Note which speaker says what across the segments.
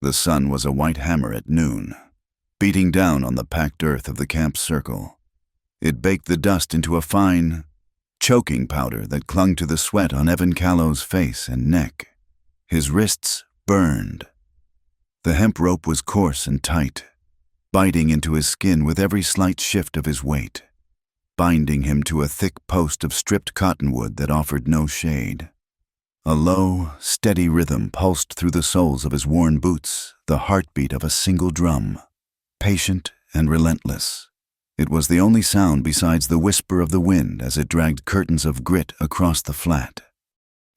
Speaker 1: The sun was a white hammer at noon, beating down on the packed earth of the camp circle. It baked the dust into a fine, choking powder that clung to the sweat on Evan Callow's face and neck. His wrists burned. The hemp rope was coarse and tight, biting into his skin with every slight shift of his weight, binding him to a thick post of stripped cottonwood that offered no shade. A low, steady rhythm pulsed through the soles of his worn boots, the heartbeat of a single drum, patient and relentless. It was the only sound besides the whisper of the wind as it dragged curtains of grit across the flat.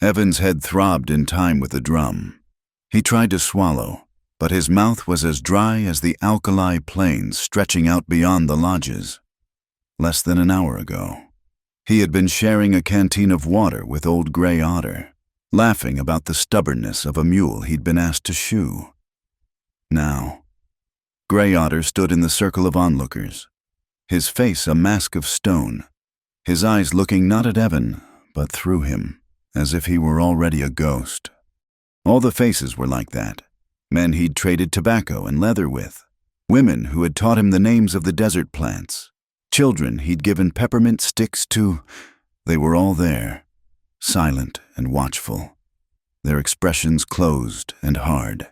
Speaker 1: Evan's head throbbed in time with the drum. He tried to swallow, but his mouth was as dry as the alkali plains stretching out beyond the lodges. Less than an hour ago, he had been sharing a canteen of water with old Gray Otter, laughing about the stubbornness of a mule he'd been asked to shoe. Now, Gray Otter stood in the circle of onlookers, his face a mask of stone, his eyes looking not at Evan, but through him, as if he were already a ghost. All the faces were like that, men he'd traded tobacco and leather with, women who had taught him the names of the desert plants, children he'd given peppermint sticks to. They were all there, silent and watchful, their expressions closed and hard.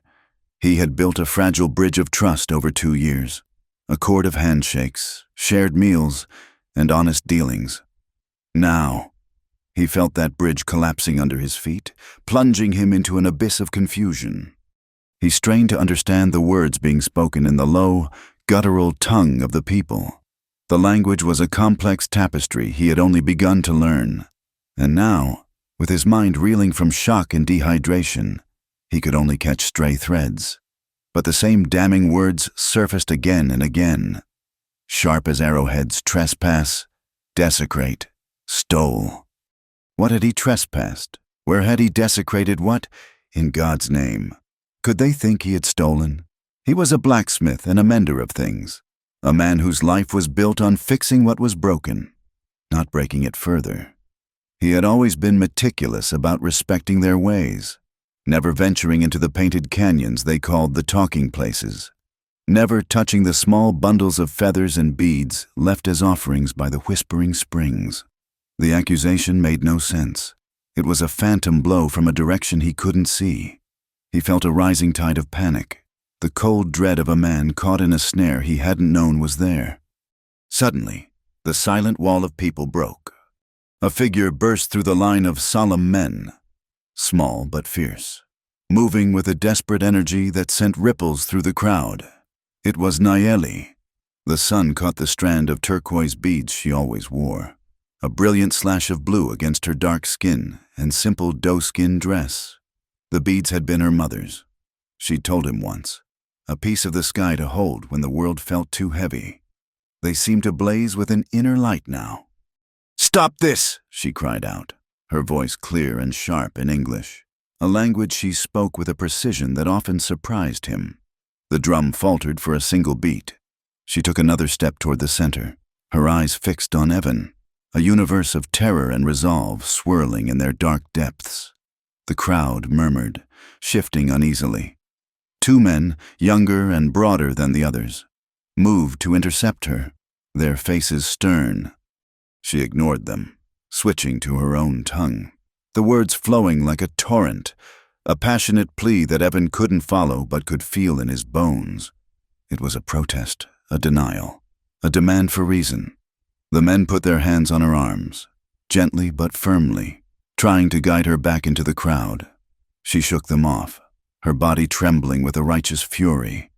Speaker 1: He had built a fragile bridge of trust over 2 years, a cord of handshakes, shared meals, and honest dealings. Now, he felt that bridge collapsing under his feet, plunging him into an abyss of confusion. He strained to understand the words being spoken in the low, guttural tongue of the people. The language was a complex tapestry he had only begun to learn. And now, with his mind reeling from shock and dehydration, he could only catch stray threads. But the same damning words surfaced again and again. Sharp as arrowheads: trespass, desecrate, stole. What had he trespassed? Where had he desecrated? What, in God's name, could they think he had stolen? He was a blacksmith and a mender of things, a man whose life was built on fixing what was broken, not breaking it further. He had always been meticulous about respecting their ways, never venturing into the painted canyons they called the talking places, never touching the small bundles of feathers and beads left as offerings by the whispering springs. The accusation made no sense. It was a phantom blow from a direction he couldn't see. He felt a rising tide of panic, the cold dread of a man caught in a snare he hadn't known was there. Suddenly, the silent wall of people broke. A figure burst through the line of solemn men, small but fierce, moving with a desperate energy that sent ripples through the crowd. It was Nayeli. The sun caught the strand of turquoise beads she always wore, a brilliant slash of blue against her dark skin and simple doe-skin dress. The beads had been her mother's. She'd told him once, a piece of the sky to hold when the world felt too heavy. They seemed to blaze with an inner light now. "Stop this!" she cried out, her voice clear and sharp in English, a language she spoke with a precision that often surprised him. The drum faltered for a single beat. She took another step toward the center, her eyes fixed on Evan, a universe of terror and resolve swirling in their dark depths. The crowd murmured, shifting uneasily. 2 men, younger and broader than the others, moved to intercept her, their faces stern. She ignored them, switching to her own tongue, the words flowing like a torrent, a passionate plea that Evan couldn't follow but could feel in his bones. It was a protest, a denial, a demand for reason. The men put their hands on her arms, gently but firmly, trying to guide her back into the crowd. She shook them off, her body trembling with a righteous fury.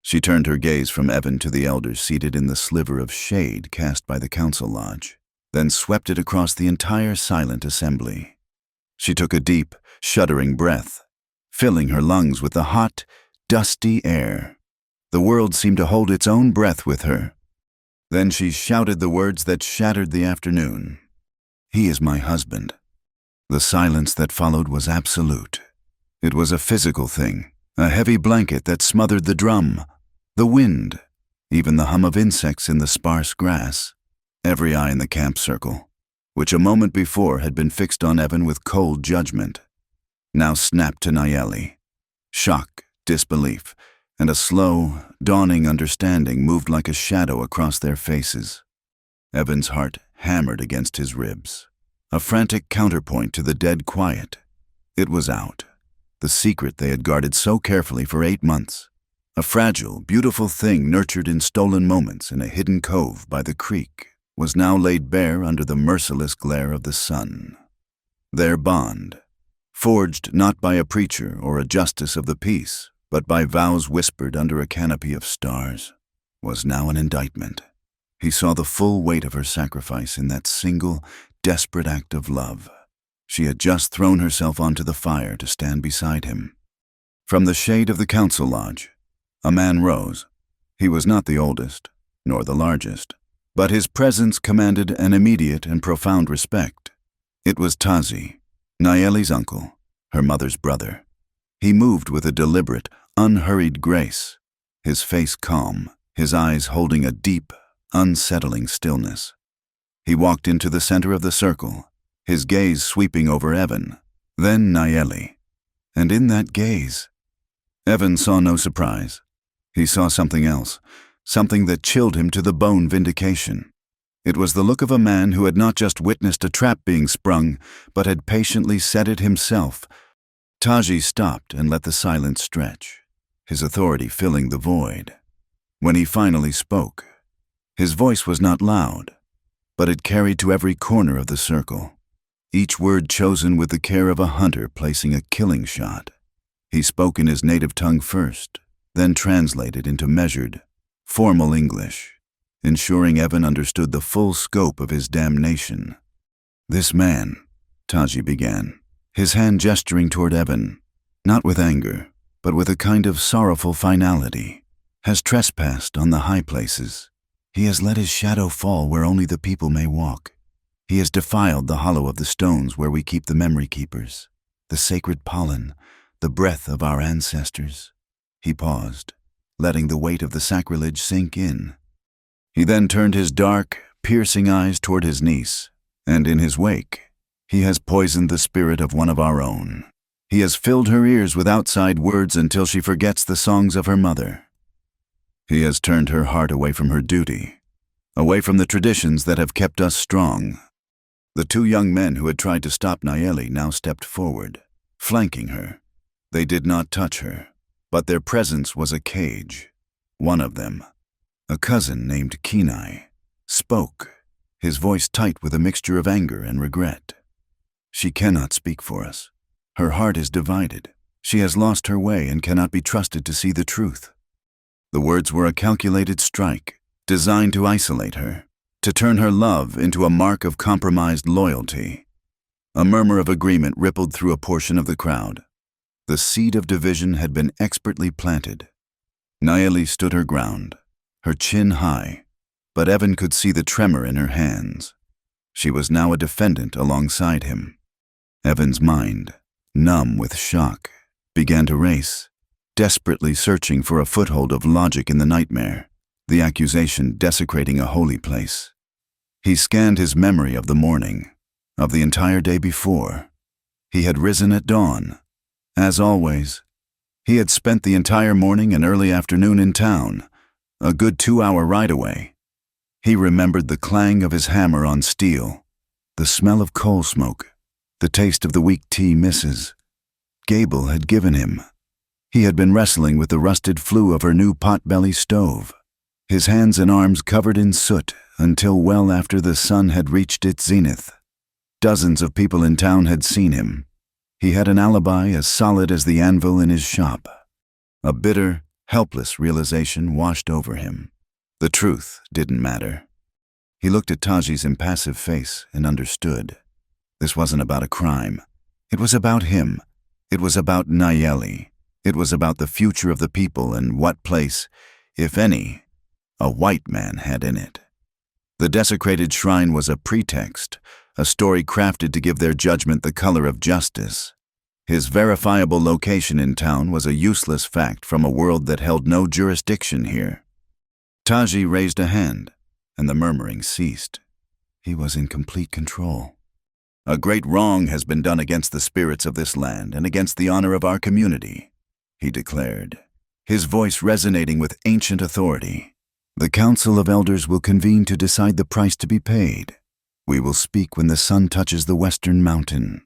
Speaker 1: She turned her gaze from Evan to the elders seated in the sliver of shade cast by the council lodge, then swept it across the entire silent assembly. She took a deep, shuddering breath, filling her lungs with the hot, dusty air. The world seemed to hold its own breath with her. Then she shouted the words that shattered the afternoon. "He is my husband." The silence that followed was absolute. It was a physical thing, a heavy blanket that smothered the drum, the wind, even the hum of insects in the sparse grass. Every eye in the camp circle, which a moment before had been fixed on Evan with cold judgment, now snapped to Nayeli. Shock, disbelief, and a slow, dawning understanding moved like a shadow across their faces. Evan's heart hammered against his ribs, a frantic counterpoint to the dead quiet. It was out. The secret they had guarded so carefully for 8 months. A fragile, beautiful thing nurtured in stolen moments in a hidden cove by the creek was now laid bare under the merciless glare of the sun. Their bond, forged not by a preacher or a justice of the peace, but by vows whispered under a canopy of stars, was now an indictment. He saw the full weight of her sacrifice in that single, desperate act of love. She had just thrown herself onto the fire to stand beside him. From the shade of the council lodge, a man rose. He was not the oldest, nor the largest, but his presence commanded an immediate and profound respect. It was Tazi, Nayeli's uncle, her mother's brother. He moved with a deliberate, unhurried grace, his face calm, his eyes holding a deep, unsettling stillness. He walked into the center of the circle, his gaze sweeping over Evan, then Nayeli. And in that gaze, Evan saw no surprise. He saw something else, something that chilled him to the bone vindication. It was the look of a man who had not just witnessed a trap being sprung, but had patiently set it himself. Taji stopped and let the silence stretch, his authority filling the void. When he finally spoke, his voice was not loud, but it carried to every corner of the circle, each word chosen with the care of a hunter placing a killing shot. He spoke in his native tongue first, then translated into measured, formal English, ensuring Evan understood the full scope of his damnation. "This man," Taji began, his hand gesturing toward Evan, not with anger, but with a kind of sorrowful finality, "has trespassed on the high places. He has let his shadow fall where only the people may walk. He has defiled the hollow of the stones where we keep the memory keepers, the sacred pollen, the breath of our ancestors." He paused, letting the weight of the sacrilege sink in. He then turned his dark, piercing eyes toward his niece, and in his wake, he has poisoned the spirit of one of our own. He has filled her ears with outside words until she forgets the songs of her mother. He has turned her heart away from her duty, away from the traditions that have kept us strong. The 2 young men who had tried to stop Nayeli now stepped forward, flanking her. They did not touch her, but their presence was a cage. One of them, a cousin named Kenai, spoke, his voice tight with a mixture of anger and regret. "She cannot speak for us. Her heart is divided. She has lost her way and cannot be trusted to see the truth." The words were a calculated strike, designed to isolate her, to turn her love into a mark of compromised loyalty. A murmur of agreement rippled through a portion of the crowd. The seed of division had been expertly planted. Nayeli stood her ground, her chin high, but Evan could see the tremor in her hands. She was now a defendant alongside him. Evan's mind, numb with shock, began to race, desperately searching for a foothold of logic in the nightmare, the accusation desecrating a holy place. He scanned his memory of the morning, of the entire day before. He had risen at dawn. As always, he had spent the entire morning and early afternoon in town, a good 2-hour ride away. He remembered the clang of his hammer on steel, the smell of coal smoke, the taste of the weak tea Mrs. Gable had given him. He had been wrestling with the rusted flue of her new pot-belly stove, his hands and arms covered in soot until well after the sun had reached its zenith. Dozens of people in town had seen him. He had an alibi as solid as the anvil in his shop. A bitter, helpless realization washed over him. The truth didn't matter. He looked at Taji's impassive face and understood. This wasn't about a crime. It was about him. It was about Nayeli. It was about the future of the people and what place, if any, a white man had in it. The desecrated shrine was a pretext, a story crafted to give their judgment the color of justice. His verifiable location in town was a useless fact from a world that held no jurisdiction here. Taji raised a hand, and the murmuring ceased. He was in complete control. "A great wrong has been done against the spirits of this land and against the honor of our community," he declared, his voice resonating with ancient authority. "The Council of Elders will convene to decide the price to be paid. We will speak when the sun touches the western mountain."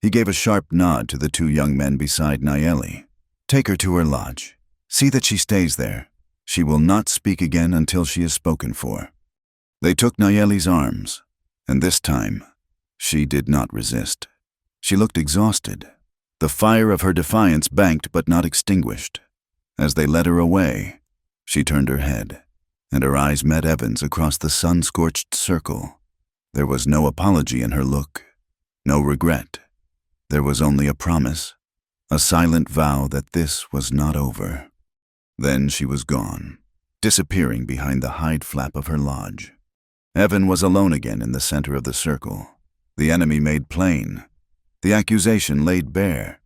Speaker 1: He gave a sharp nod to the two young men beside Nayeli. "Take her to her lodge. See that she stays there. She will not speak again until she is spoken for." They took Nayeli's arms, and this time, she did not resist. She looked exhausted. The fire of her defiance banked but not extinguished. As they led her away, she turned her head, and her eyes met Evan's across the sun-scorched circle. There was no apology in her look, no regret. There was only a promise, a silent vow that this was not over. Then she was gone, disappearing behind the hide flap of her lodge. Evan was alone again in the center of the circle, the enemy made plain, the accusation laid bare,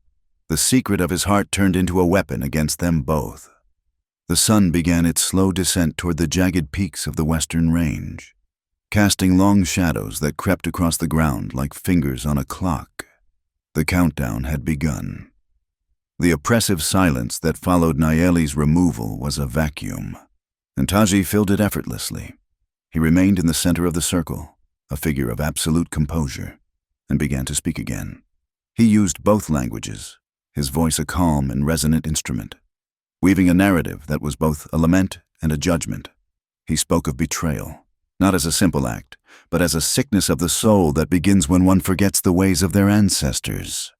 Speaker 1: the secret of his heart turned into a weapon against them both. The sun began its slow descent toward the jagged peaks of the western range, casting long shadows that crept across the ground like fingers on a clock. The countdown had begun. The oppressive silence that followed Nayeli's removal was a vacuum, and Taji filled it effortlessly. He remained in the center of the circle, a figure of absolute composure, and began to speak again. He used both languages, his voice a calm and resonant instrument, weaving a narrative that was both a lament and a judgment. He spoke of betrayal, not as a simple act, but as a sickness of the soul that begins when one forgets the ways of their ancestors.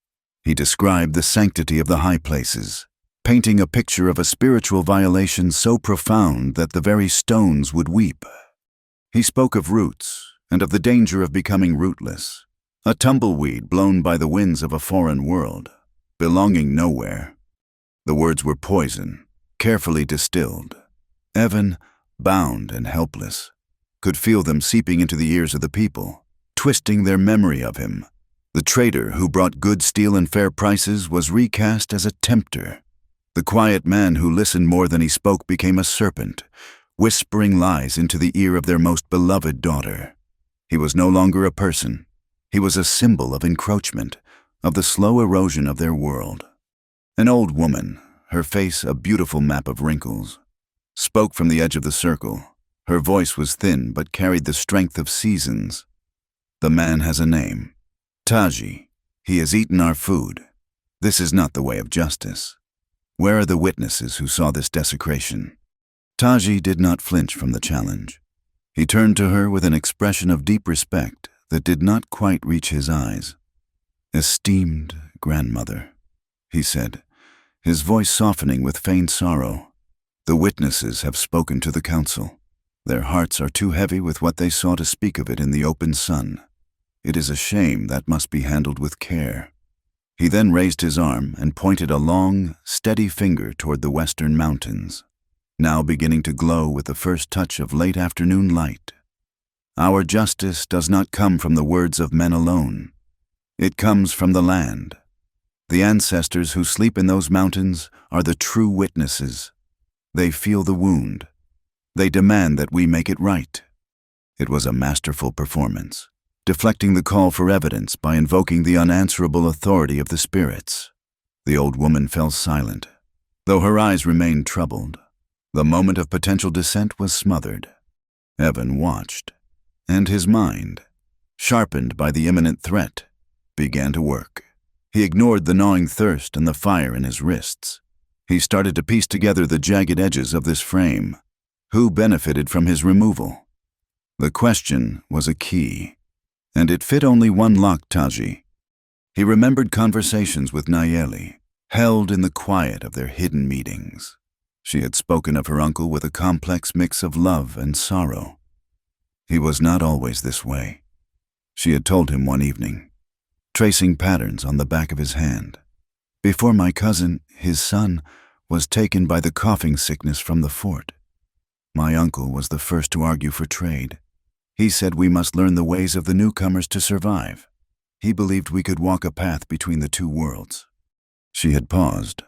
Speaker 1: He described the sanctity of the high places, painting a picture of a spiritual violation so profound that the very stones would weep. He spoke of roots and of the danger of becoming rootless, a tumbleweed blown by the winds of a foreign world, belonging nowhere. The words were poison, carefully distilled. Evan, bound and helpless, could feel them seeping into the ears of the people, twisting their memory of him. The trader who brought good steel and fair prices was recast as a tempter. The quiet man who listened more than he spoke became a serpent, whispering lies into the ear of their most beloved daughter. He was no longer a person. He was a symbol of encroachment, of the slow erosion of their world. An old woman, her face a beautiful map of wrinkles, spoke from the edge of the circle. Her voice was thin but carried the strength of seasons. "The man has a name. Taji. He has eaten our food. This is not the way of justice. Where are the witnesses who saw this desecration?" Taji did not flinch from the challenge. He turned to her with an expression of deep respect that did not quite reach his eyes. "Esteemed grandmother," he said, his voice softening with feigned sorrow, "the witnesses have spoken to the council. Their hearts are too heavy with what they saw to speak of it in the open sun. It is a shame that must be handled with care." He then raised his arm and pointed a long, steady finger toward the western mountains, now beginning to glow with the first touch of late afternoon light. "Our justice does not come from the words of men alone. It comes from the land. The ancestors who sleep in those mountains are the true witnesses. They feel the wound. They demand that we make it right." It was a masterful performance, deflecting the call for evidence by invoking the unanswerable authority of the spirits. The old woman fell silent, though her eyes remained troubled. The moment of potential dissent was smothered. Evan watched, and his mind, sharpened by the imminent threat, began to work. He ignored the gnawing thirst and the fire in his wrists. He started to piece together the jagged edges of this frame. Who benefited from his removal? The question was a key, and it fit only one lock Taji. He remembered conversations with Nayeli, held in the quiet of their hidden meetings. She had spoken of her uncle with a complex mix of love and sorrow. He was not always this way, she had told him one evening, tracing patterns on the back of his hand. "Before my cousin, his son, was taken by the coughing sickness from the fort. My uncle was the first to argue for trade. He said we must learn the ways of the newcomers to survive. He believed we could walk a path between the two worlds." She had paused,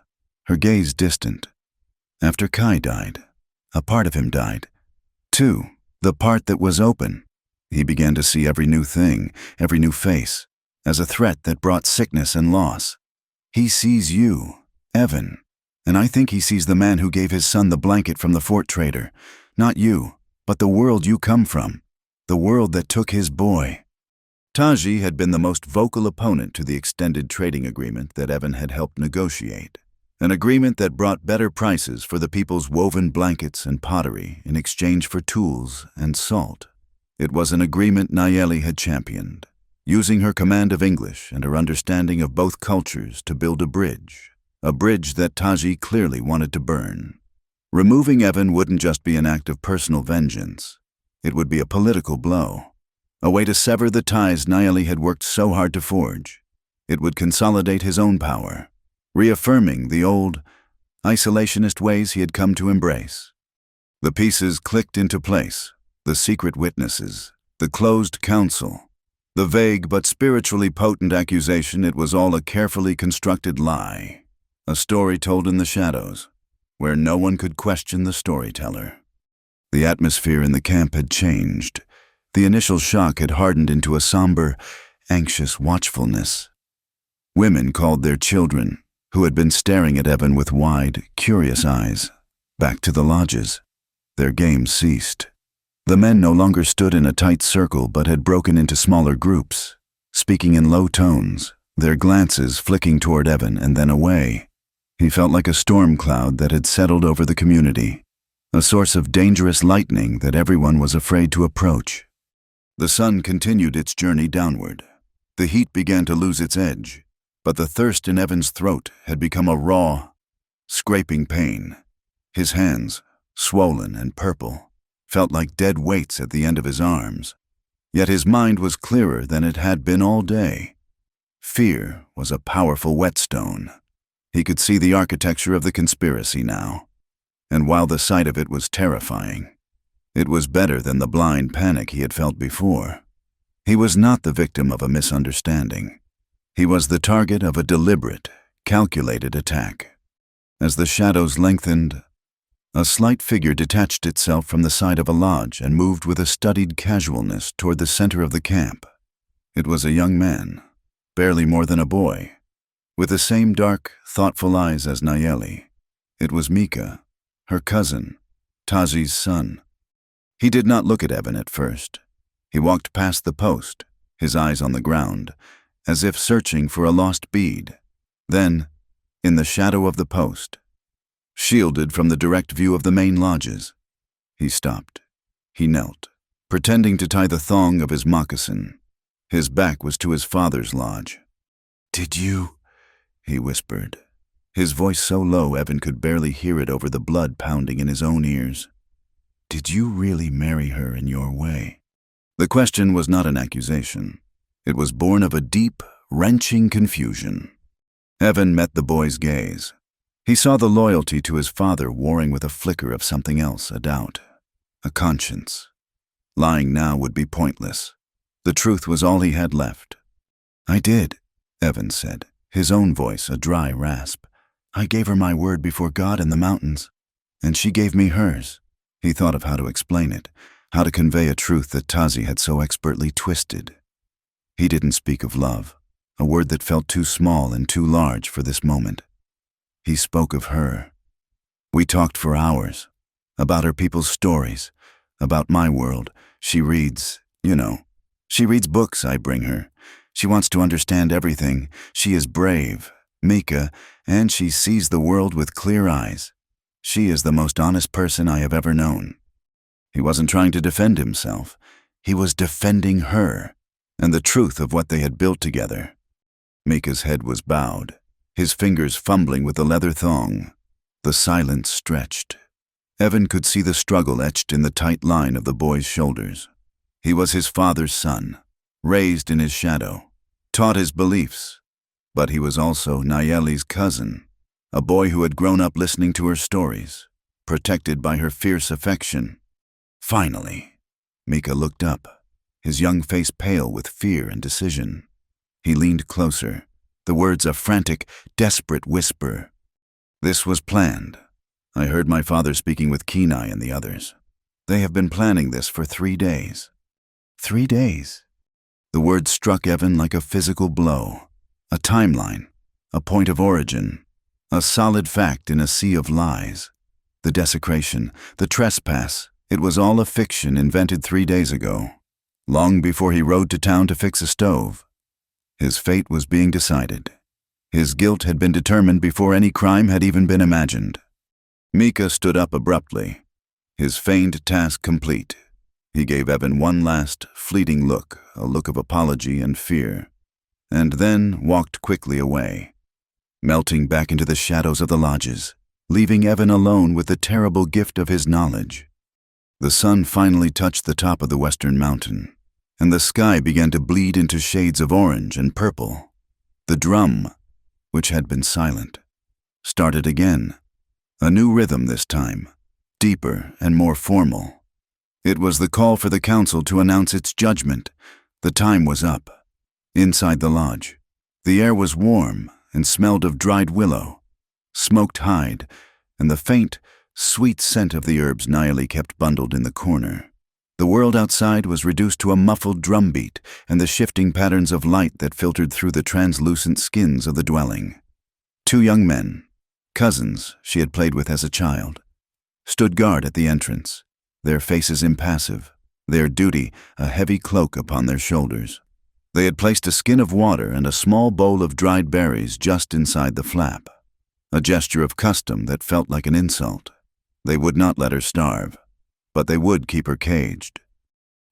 Speaker 1: her gaze distant. After Kai died, a part of him died. Too, the part that was open. He began to see every new thing, every new face, as a threat that brought sickness and loss. He sees you, Evan, And I think he sees the man who gave his son the blanket from the fort trader. Not you, but the world you come from. The world that took his boy. Taji had been the most vocal opponent to the extended trading agreement that Evan had helped negotiate. An agreement that brought better prices for the people's woven blankets and pottery in exchange for tools and salt. It was an agreement Nayeli had championed, using her command of English and her understanding of both cultures to build a bridge that Taji clearly wanted to burn. Removing Evan wouldn't just be an act of personal vengeance. It would be a political blow, a way to sever the ties Nayeli had worked so hard to forge. It would consolidate his own power, reaffirming the old, isolationist ways he had come to embrace. The pieces clicked into place, the secret witnesses, the closed council, the vague but spiritually potent accusation it was all a carefully constructed lie, a story told in the shadows, where no one could question the storyteller. The atmosphere in the camp had changed. The initial shock had hardened into a somber, anxious watchfulness. Women called their children, who had been staring at Evan with wide, curious eyes, back to the lodges. Their game ceased. The men no longer stood in a tight circle but had broken into smaller groups, speaking in low tones, their glances flicking toward Evan and then away. He felt like a storm cloud that had settled over the community, a source of dangerous lightning that everyone was afraid to approach. The sun continued its journey downward. The heat began to lose its edge, but the thirst in Evan's throat had become a raw, scraping pain. His hands, swollen and purple, felt like dead weights at the end of his arms. Yet his mind was clearer than it had been all day. Fear was a powerful whetstone. He could see the architecture of the conspiracy now, and while the sight of it was terrifying, it was better than the blind panic he had felt before. He was not the victim of a misunderstanding. He was the target of a deliberate, calculated attack. As the shadows lengthened, a slight figure detached itself from the side of a lodge and moved with a studied casualness toward the center of the camp. It was a young man, barely more than a boy, with the same dark, thoughtful eyes as Nayeli. It was Mika, her cousin, Taji's son. He did not look at Evan at first. He walked past the post, his eyes on the ground, as if searching for a lost bead. Then, in the shadow of the post, shielded from the direct view of the main lodges, he stopped. He knelt, pretending to tie the thong of his moccasin. His back was to his father's lodge. "Did you?" he whispered, his voice so low Evan could barely hear it over the blood pounding in his own ears. "Did you really marry her in your way?" The question was not an accusation. It was born of a deep, wrenching confusion. Evan met the boy's gaze. He saw the loyalty to his father warring with a flicker of something else, a doubt, a conscience. Lying now would be pointless. The truth was all he had left. "I did," Evan said, his own voice a dry rasp. "I gave her my word before God and the mountains, and she gave me hers." He thought of how to explain it, how to convey a truth that Taji had so expertly twisted. He didn't speak of love, a word that felt too small and too large for this moment. He spoke of her. We talked for hours, about her people's stories, about my world. She reads, she reads books I bring her. She wants to understand everything. She is brave, Mika, and she sees the world with clear eyes. She is the most honest person I have ever known. He wasn't trying to defend himself. He was defending her, and the truth of what they had built together. Mika's head was bowed, his fingers fumbling with the leather thong. The silence stretched. Evan could see the struggle etched in the tight line of the boy's shoulders. He was his father's son, raised in his shadow, taught his beliefs, but he was also Nayeli's cousin, a boy who had grown up listening to her stories, protected by her fierce affection. Finally, Mika looked up, his young face pale with fear and decision. He leaned closer, the words a frantic, desperate whisper. "This was planned. I heard my father speaking with Kenai and the others. They have been planning this for 3 days." 3 days? The word struck Evan like a physical blow, a timeline, a point of origin, A solid fact in a sea of lies. The desecration, the trespass, it was all a fiction invented 3 days ago, long before he rode to town to fix a stove. His fate was being decided. His guilt had been determined before any crime had even been imagined. Mika stood up abruptly, his feigned task complete. He gave Evan one last, fleeting look, a look of apology and fear, and then walked quickly away, melting back into the shadows of the lodges, leaving Evan alone with the terrible gift of his knowledge. The sun finally touched the top of the western mountain, and the sky began to bleed into shades of orange and purple. The drum, which had been silent, started again, a new rhythm this time, deeper and more formal. It was the call for the council to announce its judgment. The time was up. Inside the lodge, the air was warm and smelled of dried willow, smoked hide, and the faint, sweet scent of the herbs Nayeli kept bundled in the corner. The world outside was reduced to a muffled drumbeat and the shifting patterns of light that filtered through the translucent skins of the dwelling. 2 young men, cousins she had played with as a child, stood guard at the entrance, their faces impassive, their duty a heavy cloak upon their shoulders. They had placed a skin of water and a small bowl of dried berries just inside the flap, a gesture of custom that felt like an insult. They would not let her starve, but they would keep her caged.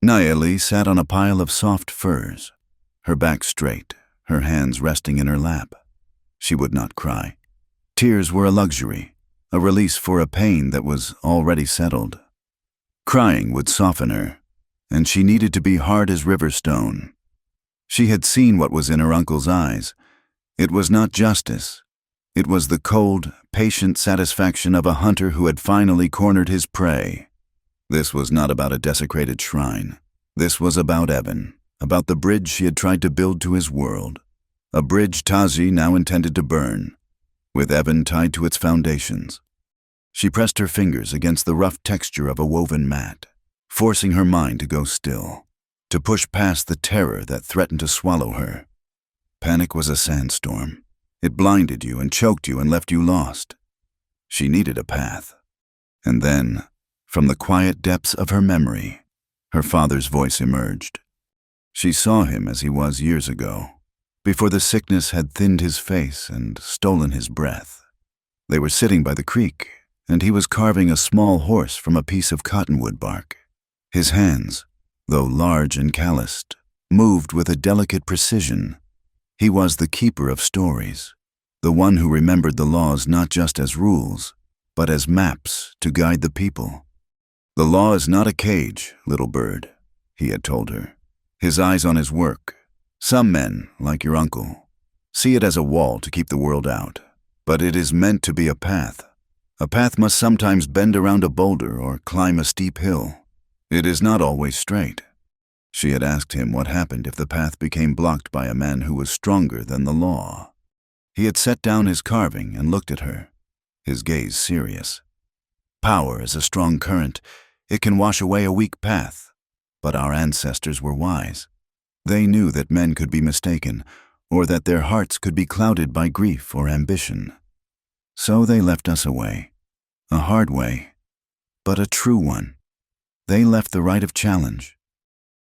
Speaker 1: Nayeli sat on a pile of soft furs, her back straight, her hands resting in her lap. She would not cry. Tears were a luxury, a release for a pain that was already settled. Crying would soften her, and she needed to be hard as river stone. She had seen what was in her uncle's eyes. It was not justice. It was the cold, patient satisfaction of a hunter who had finally cornered his prey. This was not about a desecrated shrine. This was about Evan, about the bridge she had tried to build to his world. A bridge Taji now intended to burn, with Evan tied to its foundations. She pressed her fingers against the rough texture of a woven mat, forcing her mind to go still, to push past the terror that threatened to swallow her. Panic was a sandstorm. It blinded you and choked you and left you lost. She needed a path. And then, from the quiet depths of her memory, her father's voice emerged. She saw him as he was years ago, before the sickness had thinned his face and stolen his breath. They were sitting by the creek, and he was carving a small horse from a piece of cottonwood bark. His hands, though large and calloused, moved with a delicate precision. He was the keeper of stories, the one who remembered the laws not just as rules, but as maps to guide the people. The law is not a cage, little bird, he had told her, his eyes on his work. Some men, like your uncle, see it as a wall to keep the world out, but it is meant to be a path. A path must sometimes bend around a boulder or climb a steep hill. It is not always straight. She had asked him what happened if the path became blocked by a man who was stronger than the law. He had set down his carving and looked at her, his gaze serious. Power is a strong current. It can wash away a weak path. But our ancestors were wise. They knew that men could be mistaken, or that their hearts could be clouded by grief or ambition. So they left us a way, a hard way, but a true one. They left the right of challenge.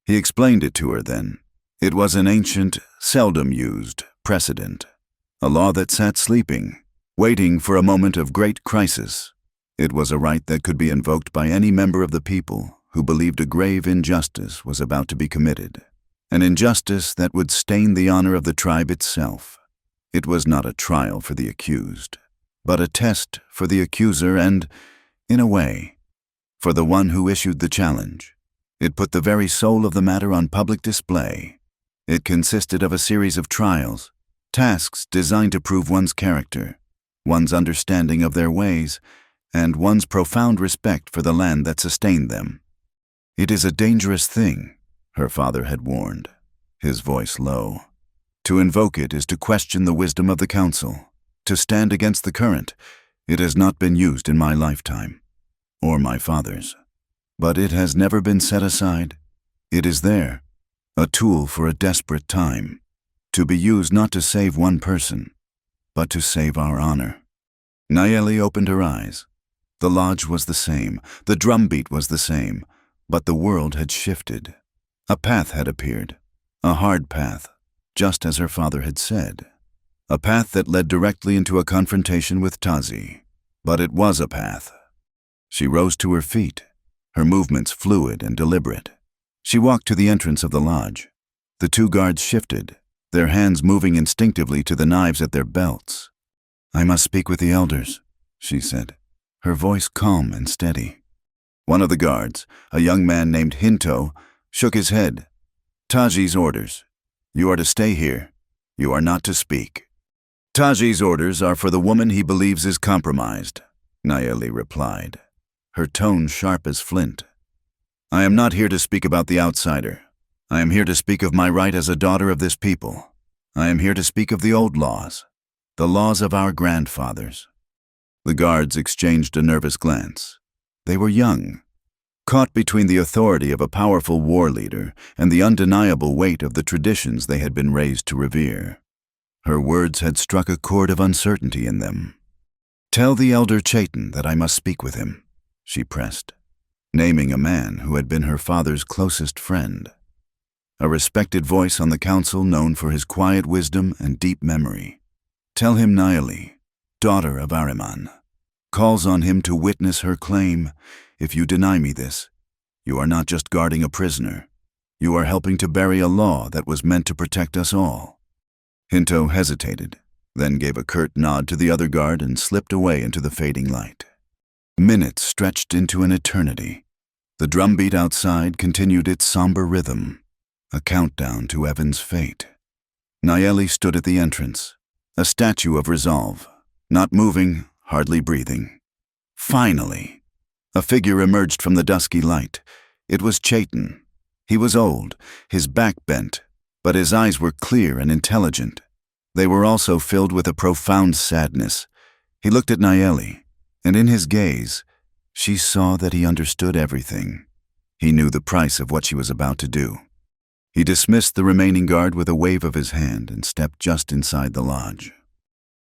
Speaker 1: He explained it to her then. It was an ancient, seldom used precedent, a law that sat sleeping, waiting for a moment of great crisis. It was a right that could be invoked by any member of the people who believed a grave injustice was about to be committed, an injustice that would stain the honor of the tribe itself. It was not a trial for the accused, but a test for the accuser and, in a way, for the one who issued the challenge. It put the very soul of the matter on public display. It consisted of a series of trials, tasks designed to prove one's character, one's understanding of their ways, and one's profound respect for the land that sustained them. It is a dangerous thing, her father had warned, his voice low. To invoke it is to question the wisdom of the council, to stand against the current. It has not been used in my lifetime, or my father's. But it has never been set aside. It is there, a tool for a desperate time, to be used not to save one person, but to save our honor. Nayeli opened her eyes. The lodge was the same, the drumbeat was the same, but the world had shifted. A path had appeared, a hard path, just as her father had said. A path that led directly into a confrontation with Tazi. But it was a path. She rose to her feet, her movements fluid and deliberate. She walked to the entrance of the lodge. The two guards shifted, their hands moving instinctively to the knives at their belts. "I must speak with the elders," she said, her voice calm and steady. One of the guards, a young man named Hinto, shook his head. "Taji's orders. You are to stay here. You are not to speak." "Taji's orders are for the woman he believes is compromised," Nayeli replied, her tone sharp as flint. "I am not here to speak about the outsider. I am here to speak of my right as a daughter of this people. I am here to speak of the old laws, the laws of our grandfathers." The guards exchanged a nervous glance. They were young, caught between the authority of a powerful war leader and the undeniable weight of the traditions they had been raised to revere. Her words had struck a chord of uncertainty in them. "Tell the elder Chaitin that I must speak with him," she pressed, naming a man who had been her father's closest friend. A respected voice on the council known for his quiet wisdom and deep memory. "Tell him Nayeli, daughter of Ahriman, calls on him to witness her claim. If you deny me this, you are not just guarding a prisoner. You are helping to bury a law that was meant to protect us all." Hinto hesitated, then gave a curt nod to the other guard and slipped away into the fading light. Minutes stretched into an eternity. The drumbeat outside continued its somber rhythm, a countdown to Evan's fate. Nayeli stood at the entrance, a statue of resolve, not moving, hardly breathing. Finally, a figure emerged from the dusky light. It was Chaitin. He was old, his back bent, but his eyes were clear and intelligent. They were also filled with a profound sadness. He looked at Nayeli, and in his gaze, she saw that he understood everything. He knew the price of what she was about to do. He dismissed the remaining guard with a wave of his hand and stepped just inside the lodge.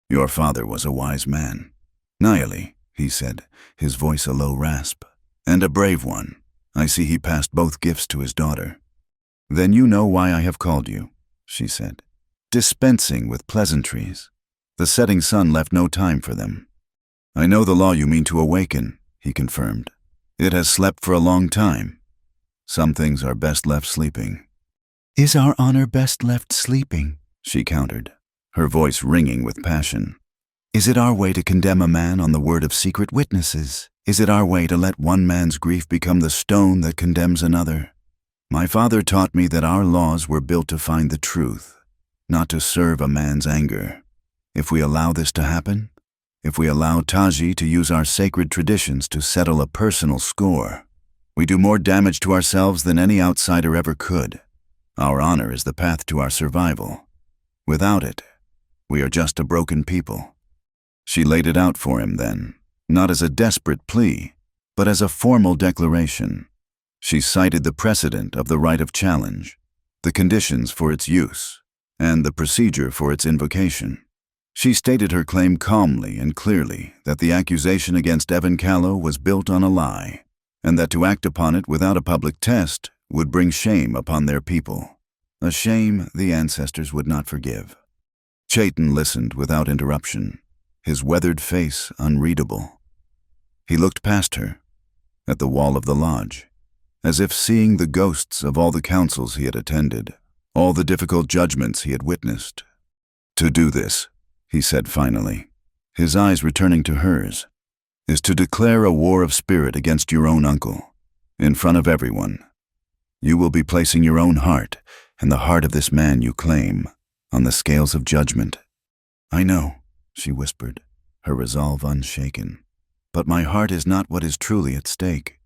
Speaker 1: "Your father was a wise man, Nayeli," he said, his voice a low rasp, "and a brave one. I see he passed both gifts to his daughter." "Then you know why I have called you," she said, dispensing with pleasantries. The setting sun left no time for them. "I know the law you mean to awaken," he confirmed. "It has slept for a long time. Some things are best left sleeping." "Is our honor best left sleeping?" she countered, her voice ringing with passion. "Is it our way to condemn a man on the word of secret witnesses? Is it our way to let one man's grief become the stone that condemns another? My father taught me that our laws were built to find the truth, not to serve a man's anger. If we allow this to happen, if we allow Taji to use our sacred traditions to settle a personal score, we do more damage to ourselves than any outsider ever could. Our honor is the path to our survival. Without it, we are just a broken people." She laid it out for him then, not as a desperate plea, but as a formal declaration. She cited the precedent of the right of challenge, the conditions for its use, and the procedure for its invocation. She stated her claim calmly and clearly that the accusation against Evan Callow was built on a lie, and that to act upon it without a public test would bring shame upon their people, a shame the ancestors would not forgive. Chaitin listened without interruption, his weathered face unreadable. He looked past her, at the wall of the lodge, as if seeing the ghosts of all the councils he had attended, all the difficult judgments he had witnessed. "To do this," he said finally, his eyes returning to hers, "is to declare a war of spirit against your own uncle, in front of everyone. You will be placing your own heart and the heart of this man you claim on the scales of judgment." "I know," she whispered, her resolve unshaken. "But my heart is not what is truly at stake.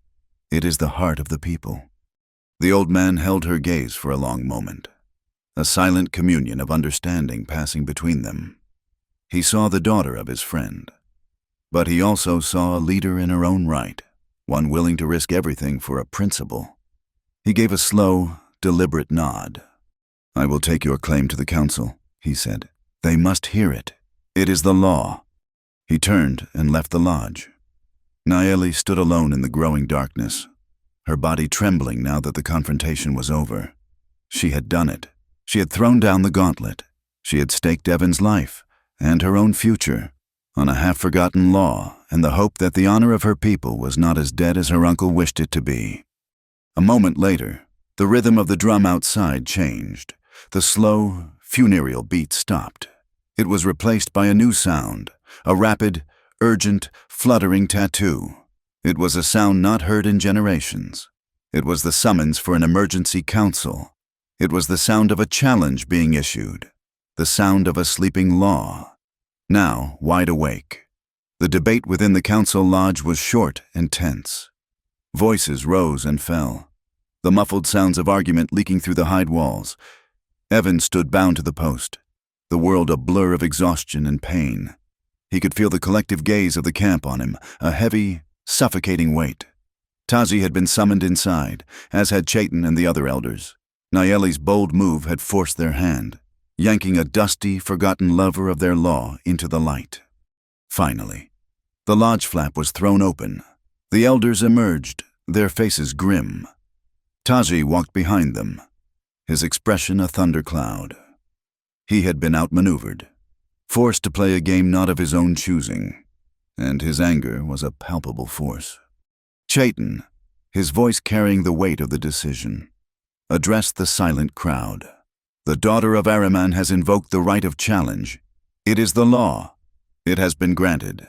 Speaker 1: It is the heart of the people." The old man held her gaze for a long moment, a silent communion of understanding passing between them. He saw the daughter of his friend, but he also saw a leader in her own right, one willing to risk everything for a principle. He gave a slow, deliberate nod. "I will take your claim to the council," he said. "They must hear it. It is the law." He turned and left the lodge. Nayeli stood alone in the growing darkness, her body trembling now that the confrontation was over. She had done it. She had thrown down the gauntlet. She had staked Evan's life and her own future on a half-forgotten law and the hope that the honor of her people was not as dead as her uncle wished it to be. A moment later, the rhythm of the drum outside changed. The slow, funereal beat stopped. It was replaced by a new sound, a rapid, urgent, fluttering tattoo. It was a sound not heard in generations. It was the summons for an emergency council. It was the sound of a challenge being issued, the sound of a sleeping law, now wide awake. The debate within the council lodge was short and tense. Voices rose and fell, the muffled sounds of argument leaking through the hide walls. Evan stood bound to the post, the world a blur of exhaustion and pain. He could feel the collective gaze of the camp on him, a heavy, suffocating weight. Tazi had been summoned inside, as had Chaitin and the other elders. Nayeli's bold move had forced their hand, yanking a dusty, forgotten lover of their law into the light. Finally, the lodge flap was thrown open. The elders emerged, their faces grim. Tazi walked behind them, his expression a thundercloud. He had been outmaneuvered, forced to play a game not of his own choosing, and his anger was a palpable force. Chaitin, his voice carrying the weight of the decision, addressed the silent crowd. The daughter of Ahriman has invoked the right of challenge. It is the law. It has been granted.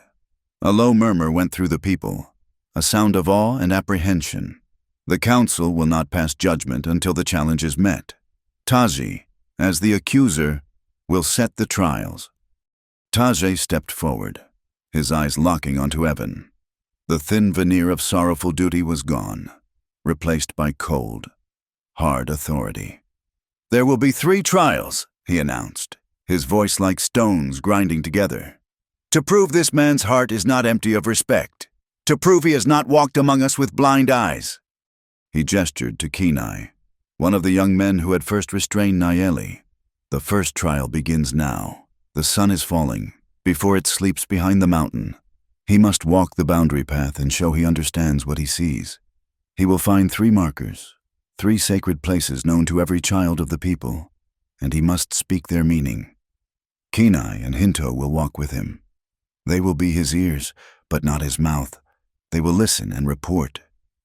Speaker 1: A low murmur went through the people, a sound of awe and apprehension. The council will not pass judgment until the challenge is met. Tazi, as the accuser, will set the trials. Taji stepped forward, his eyes locking onto Evan. The thin veneer of sorrowful duty was gone, replaced by cold, hard authority. "There will be 3 trials," he announced, his voice like stones grinding together. "To prove this man's heart is not empty of respect. To prove he has not walked among us with blind eyes." He gestured to Kenai, one of the young men who had first restrained Nayeli. "The first trial begins now. The sun is falling, before it sleeps behind the mountain. He must walk the boundary path and show he understands what he sees. He will find 3 markers, 3 sacred places known to every child of the people, and he must speak their meaning. Kenai and Hinto will walk with him. They will be his ears, but not his mouth. They will listen and report.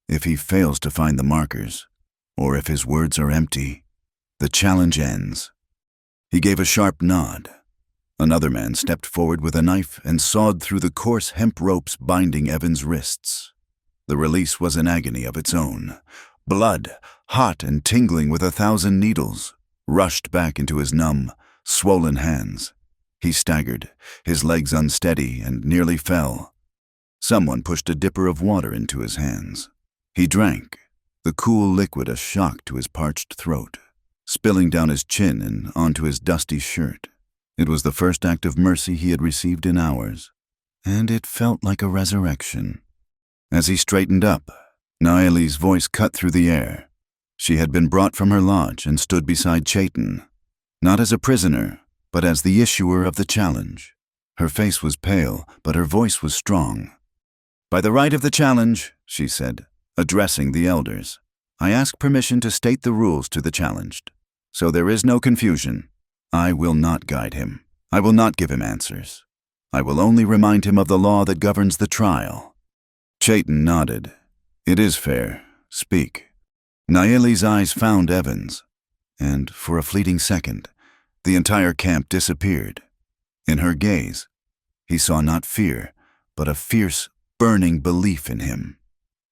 Speaker 1: If he fails to find the markers, or if his words are empty, the challenge ends." He gave a sharp nod. Another man stepped forward with a knife and sawed through the coarse hemp ropes binding Evan's wrists. The release was an agony of its own. Blood, hot and tingling with 1,000 needles, rushed back into his numb, swollen hands. He staggered, his legs unsteady, and nearly fell. Someone pushed a dipper of water into his hands. He drank, the cool liquid a shock to his parched throat, spilling down his chin and onto his dusty shirt. It was the first act of mercy he had received in hours, and it felt like a resurrection. As he straightened up, Nayeli's voice cut through the air. She had been brought from her lodge and stood beside Chaitin, not as a prisoner, but as the issuer of the challenge. Her face was pale, but her voice was strong. "By the right of the challenge," she said, addressing the elders, "I ask permission to state the rules to the challenged, so there is no confusion. I will not guide him. I will not give him answers. I will only remind him of the law that governs the trial." Chaitin nodded. "It is fair. Speak." Nayeli's eyes found Evan's, and for a fleeting second, the entire camp disappeared. In her gaze, he saw not fear, but a fierce, burning belief in him.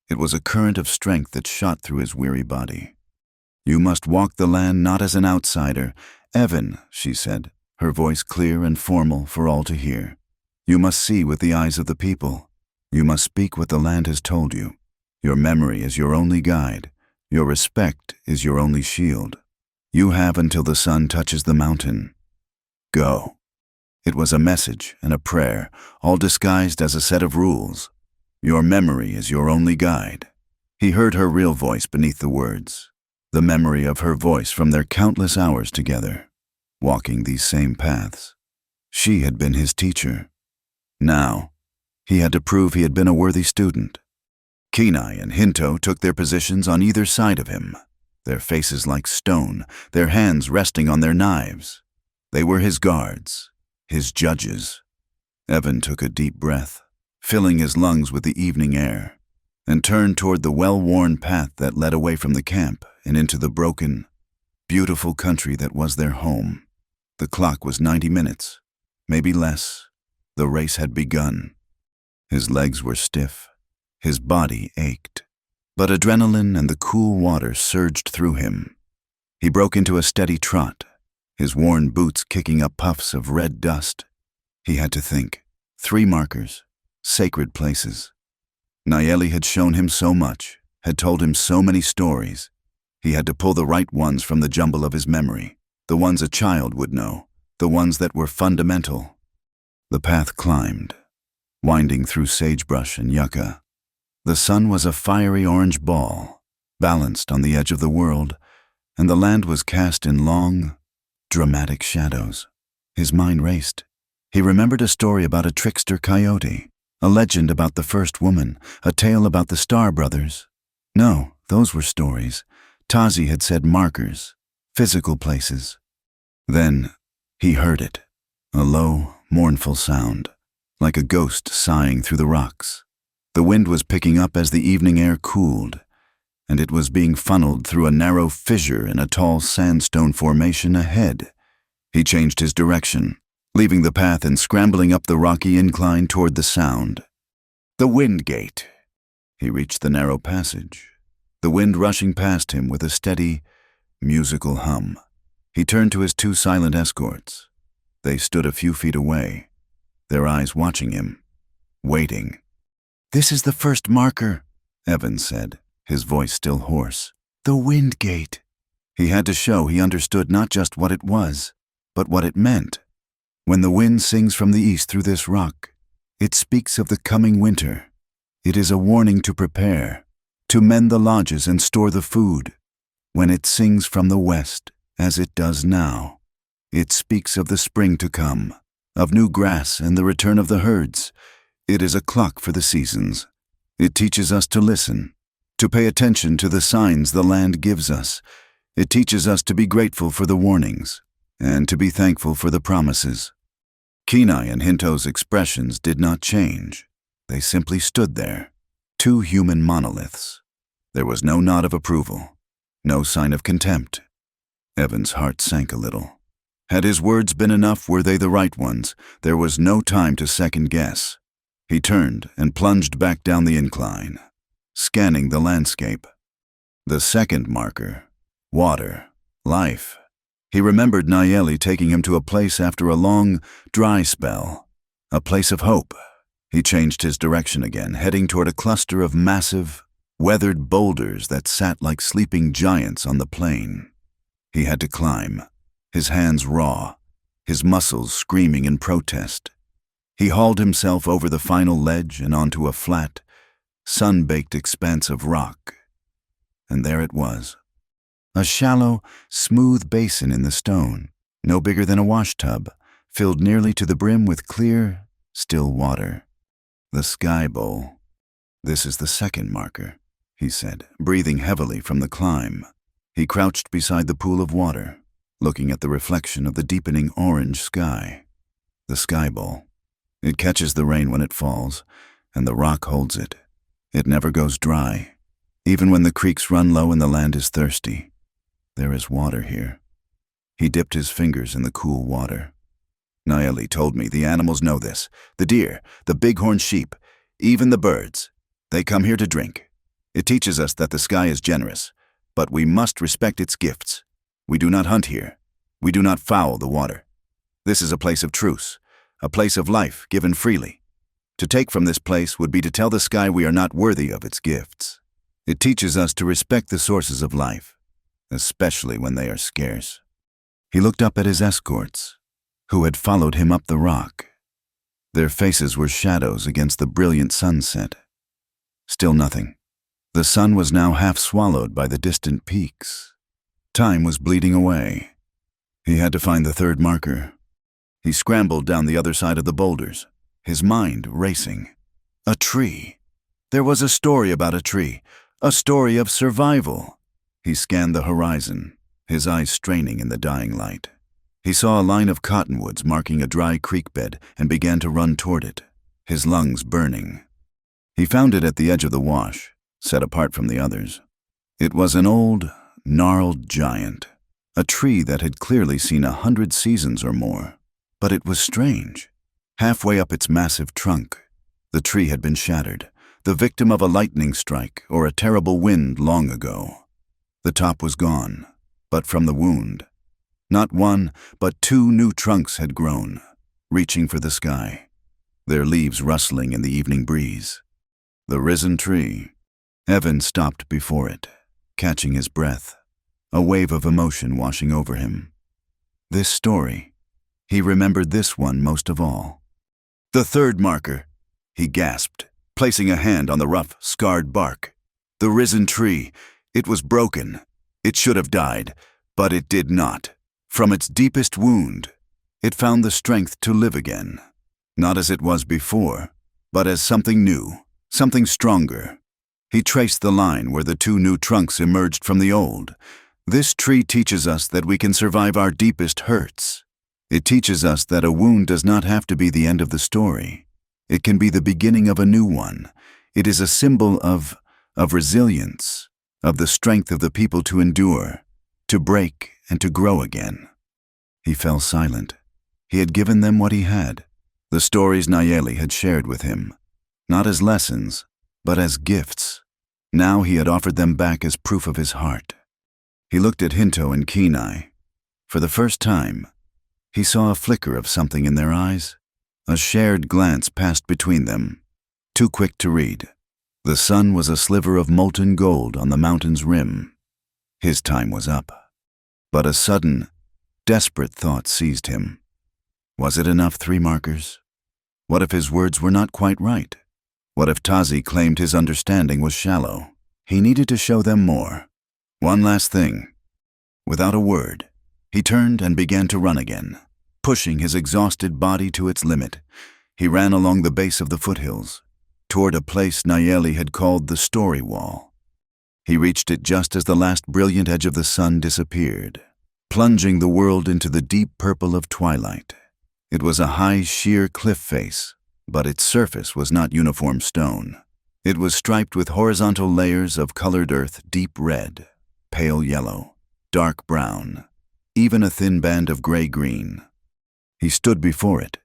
Speaker 1: It was a current of strength that shot through his weary body. "You must walk the land not as an outsider. Evan," she said, her voice clear and formal for all to hear. "You must see with the eyes of the people. You must speak what the land has told you. Your memory is your only guide. Your respect is your only shield. You have until the sun touches the mountain. Go." It was a message and a prayer, all disguised as a set of rules. Your memory is your only guide. He heard her real voice beneath the words, the memory of her voice from their countless hours together, walking these same paths. She had been his teacher. Now, he had to prove he had been a worthy student. Kenai and Hinto took their positions on either side of him, their faces like stone, their hands resting on their knives. They were his guards, his judges. Evan took a deep breath, filling his lungs with the evening air, and turned toward the well-worn path that led away from the camp and into the broken, beautiful country that was their home. The clock was 90 minutes, maybe less. The race had begun. His legs were stiff. His body ached. But adrenaline and the cool water surged through him. He broke into a steady trot, his worn boots kicking up puffs of red dust. He had to think. 3 markers, sacred places. Nayeli had shown him so much, had told him so many stories. He had to pull the right ones from the jumble of his memory, the ones a child would know, the ones that were fundamental. The path climbed, winding through sagebrush and yucca. The sun was a fiery orange ball, balanced on the edge of the world, and the land was cast in long, dramatic shadows. His mind raced. He remembered a story about a trickster coyote, a legend about the first woman, a tale about the Star Brothers. No, those were stories. Tazi had said markers, physical places. Then he heard it, a low, mournful sound, like a ghost sighing through the rocks. The wind was picking up as the evening air cooled, and it was being funneled through a narrow fissure in a tall sandstone formation ahead. He changed his direction, leaving the path and scrambling up the rocky incline toward the sound. The wind gate. He reached the narrow passage, the wind rushing past him with a steady, musical hum. He turned to his 2 silent escorts. They stood a few feet away, their eyes watching him, waiting. "This is the first marker," Evan said, his voice still hoarse. "The wind gate." He had to show he understood not just what it was, but what it meant. When the wind sings from the east through this rock, it speaks of the coming winter. It is a warning to prepare, to mend the lodges and store the food. When it sings from the west, as it does now, it speaks of the spring to come, of new grass and the return of the herds. It is a clock for the seasons. It teaches us to listen, to pay attention to the signs the land gives us. It teaches us to be grateful for the warnings, and to be thankful for the promises. Kenai and Hinto's expressions did not change. They simply stood there, 2 human monoliths. There was no nod of approval, no sign of contempt. Evan's heart sank a little. Had his words been enough, were they the right ones? There was no time to second guess. He turned and plunged back down the incline, scanning the landscape. The second marker, water, life. He remembered Nayeli taking him to a place after a long, dry spell, a place of hope. He changed his direction again, heading toward a cluster of massive, weathered boulders that sat like sleeping giants on the plain. He had to climb, his hands raw, his muscles screaming in protest. He hauled himself over the final ledge and onto a flat, sun-baked expanse of rock. And there it was. A shallow, smooth basin in the stone, no bigger than a washtub, filled nearly to the brim with clear, still water. The sky bowl. "This is the second marker," he said, breathing heavily from the climb. He crouched beside the pool of water, looking at the reflection of the deepening orange sky. The sky bowl. It catches the rain when it falls, and the rock holds it. It never goes dry, even when the creeks run low and the land is thirsty. There is water here. He dipped his fingers in the cool water. "Nayeli told me the animals know this. The deer, the bighorn sheep, even the birds. They come here to drink. It teaches us that the sky is generous, but we must respect its gifts. We do not hunt here. We do not foul the water. This is a place of truce, a place of life given freely. To take from this place would be to tell the sky we are not worthy of its gifts. It teaches us to respect the sources of life, especially when they are scarce." He looked up at his escorts, who had followed him up the rock. Their faces were shadows against the brilliant sunset. Still nothing. The sun was now half swallowed by the distant peaks. Time was bleeding away. He had to find the third marker. He scrambled down the other side of the boulders, his mind racing. A tree. There was a story about a tree, a story of survival. He scanned the horizon, his eyes straining in the dying light. He saw a line of cottonwoods marking a dry creek bed and began to run toward it, his lungs burning. He found it at the edge of the wash, set apart from the others. It was an old, gnarled giant, a tree that had clearly seen 100 seasons or more. But it was strange. Halfway up its massive trunk, the tree had been shattered, the victim of a lightning strike or a terrible wind long ago. The top was gone, but from the wound, not one, but 2 new trunks had grown, reaching for the sky, their leaves rustling in the evening breeze. The risen tree. Evan stopped before it, catching his breath, a wave of emotion washing over him. This story, he remembered this one most of all. The third marker, he gasped, placing a hand on the rough, scarred bark. The risen tree. It was broken. It should have died, but it did not. From its deepest wound, it found the strength to live again. Not as it was before, but as something new, something stronger. He traced the line where the 2 new trunks emerged from the old. This tree teaches us that we can survive our deepest hurts. It teaches us that a wound does not have to be the end of the story. It can be the beginning of a new one. It is a symbol of resilience, of the strength of the people to endure, to break and to grow again. He fell silent. He had given them what he had, the stories Nayeli had shared with him, not as lessons, but as gifts. Now he had offered them back as proof of his heart. He looked at Hinto and Kenai. For the first time, he saw a flicker of something in their eyes. A shared glance passed between them, too quick to read. The sun was a sliver of molten gold on the mountain's rim. His time was up. But a sudden, desperate thought seized him. Was it enough 3 markers? What if his words were not quite right? What if Tazi claimed his understanding was shallow? He needed to show them more. One last thing. Without a word, he turned and began to run again, pushing his exhausted body to its limit. He ran along the base of the foothills, toward a place Nayeli had called the Story Wall. He reached it just as the last brilliant edge of the sun disappeared, plunging the world into the deep purple of twilight. It was a high, sheer cliff face, but its surface was not uniform stone. It was striped with horizontal layers of colored earth, deep red, pale yellow, dark brown, even a thin band of gray-green. He stood before it,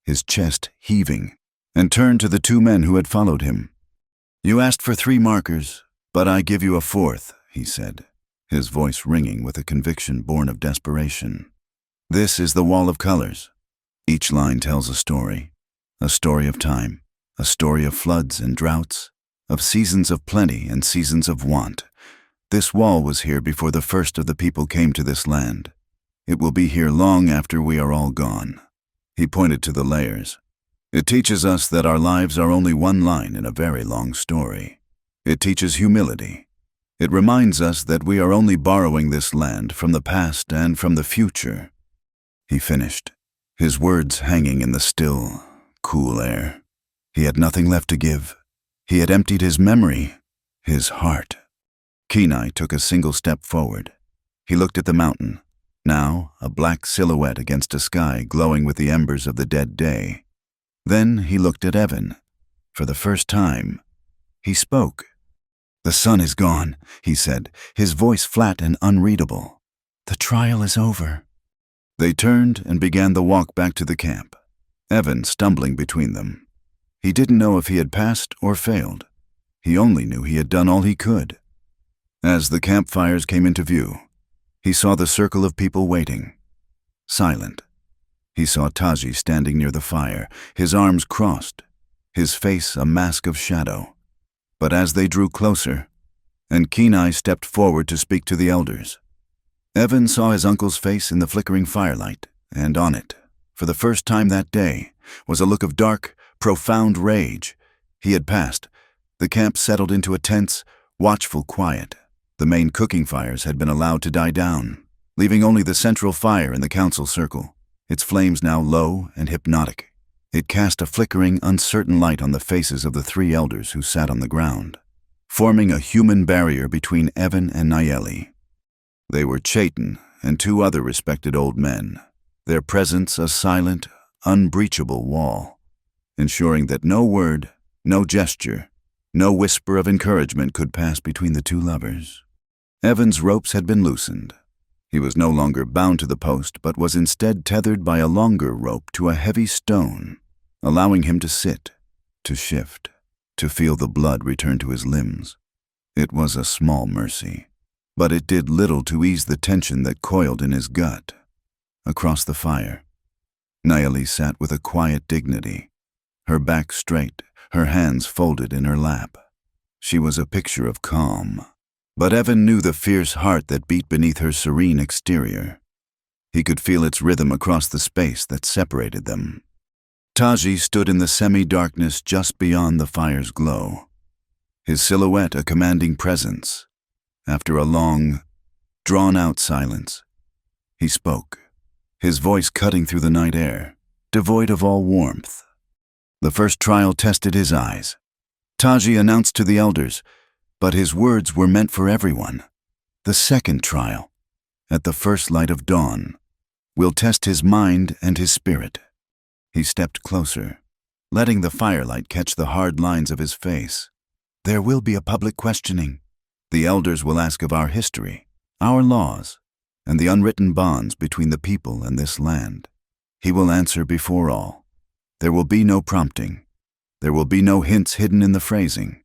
Speaker 1: his chest heaving, and turned to the 2 men who had followed him. "You asked for 3 markers, but I give you a 4th, he said, his voice ringing with a conviction born of desperation. This is the wall of colors. Each line tells a story of time, a story of floods and droughts, of seasons of plenty and seasons of want. This wall was here before the first of the people came to this land. It will be here long after we are all gone." He pointed to the layers. "It teaches us that our lives are only one line in a very long story. It teaches humility. It reminds us that we are only borrowing this land from the past and from the future." He finished, his words hanging in the still, cool air. He had nothing left to give. He had emptied his memory, his heart. Kenai took a single step forward. He looked at the mountain, now a black silhouette against a sky glowing with the embers of the dead day. Then he looked at Evan. For the first time, he spoke. "The sun is gone," he said, his voice flat and unreadable. "The trial is over." They turned and began the walk back to the camp, Evan stumbling between them. He didn't know if he had passed or failed. He only knew he had done all he could. As the campfires came into view, he saw the circle of people waiting, silent. He saw Taji standing near the fire, his arms crossed, his face a mask of shadow. But as they drew closer, and Kenai stepped forward to speak to the elders, Evan saw his uncle's face in the flickering firelight, and on it, for the first time that day, was a look of dark, profound rage. He had passed. The camp settled into a tense, watchful quiet. The main cooking fires had been allowed to die down, leaving only the central fire in the council circle, its flames now low and hypnotic. It cast a flickering, uncertain light on the faces of the three elders who sat on the ground, forming a human barrier between Evan and Nayeli. They were Chaitin and two other respected old men, their presence a silent, unbreachable wall, ensuring that no word, no gesture, no whisper of encouragement could pass between the two lovers. Evan's ropes had been loosened. He was no longer bound to the post, but was instead tethered by a longer rope to a heavy stone, allowing him to sit, to shift, to feel the blood return to his limbs. It was a small mercy, but it did little to ease the tension that coiled in his gut. Across the fire, Nayeli sat with a quiet dignity, her back straight, her hands folded in her lap. She was a picture of calm, but Evan knew the fierce heart that beat beneath her serene exterior. He could feel its rhythm across the space that separated them. Taji stood in the semi-darkness just beyond the fire's glow, his silhouette a commanding presence. After a long, drawn-out silence, he spoke, his voice cutting through the night air, devoid of all warmth. The first trial tested his eyes. Taji announced to the elders, but his words were meant for everyone. The second trial, at the first light of dawn, will test his mind and his spirit. He stepped closer, letting the firelight catch the hard lines of his face. There will be a public questioning. The elders will ask of our history, our laws, and the unwritten bonds between the people and this land. He will answer before all. There will be no prompting. There will be no hints hidden in the phrasing.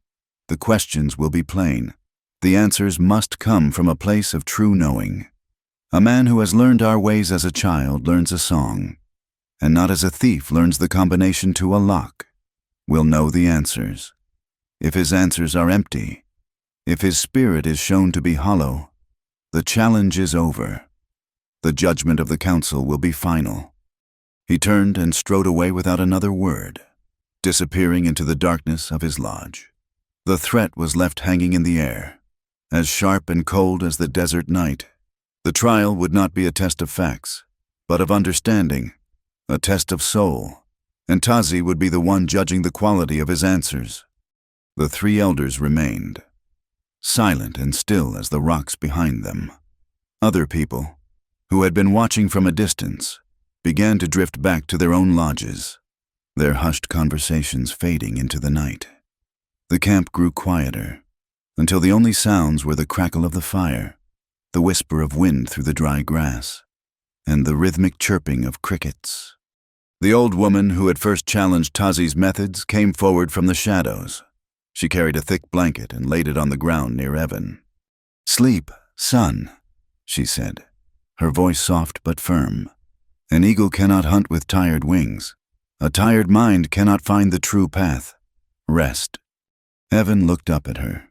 Speaker 1: The questions will be plain. The answers must come from a place of true knowing. A man who has learned our ways as a child learns a song, and not as a thief learns the combination to a lock, will know the answers. If his answers are empty, if his spirit is shown to be hollow, the challenge is over. The judgment of the council will be final. He turned and strode away without another word, disappearing into the darkness of his lodge. The threat was left hanging in the air, as sharp and cold as the desert night. The trial would not be a test of facts, but of understanding, a test of soul, and Tazi would be the one judging the quality of his answers. The three elders remained, silent and still as the rocks behind them. Other people, who had been watching from a distance, began to drift back to their own lodges, their hushed conversations fading into the night. The camp grew quieter, until the only sounds were the crackle of the fire, the whisper of wind through the dry grass, and the rhythmic chirping of crickets. The old woman who had first challenged Tazi's methods came forward from the shadows. She carried a thick blanket and laid it on the ground near Evan. "Sleep, son," she said, her voice soft but firm. "An eagle cannot hunt with tired wings. A tired mind cannot find the true path. Rest." Evan looked up at her,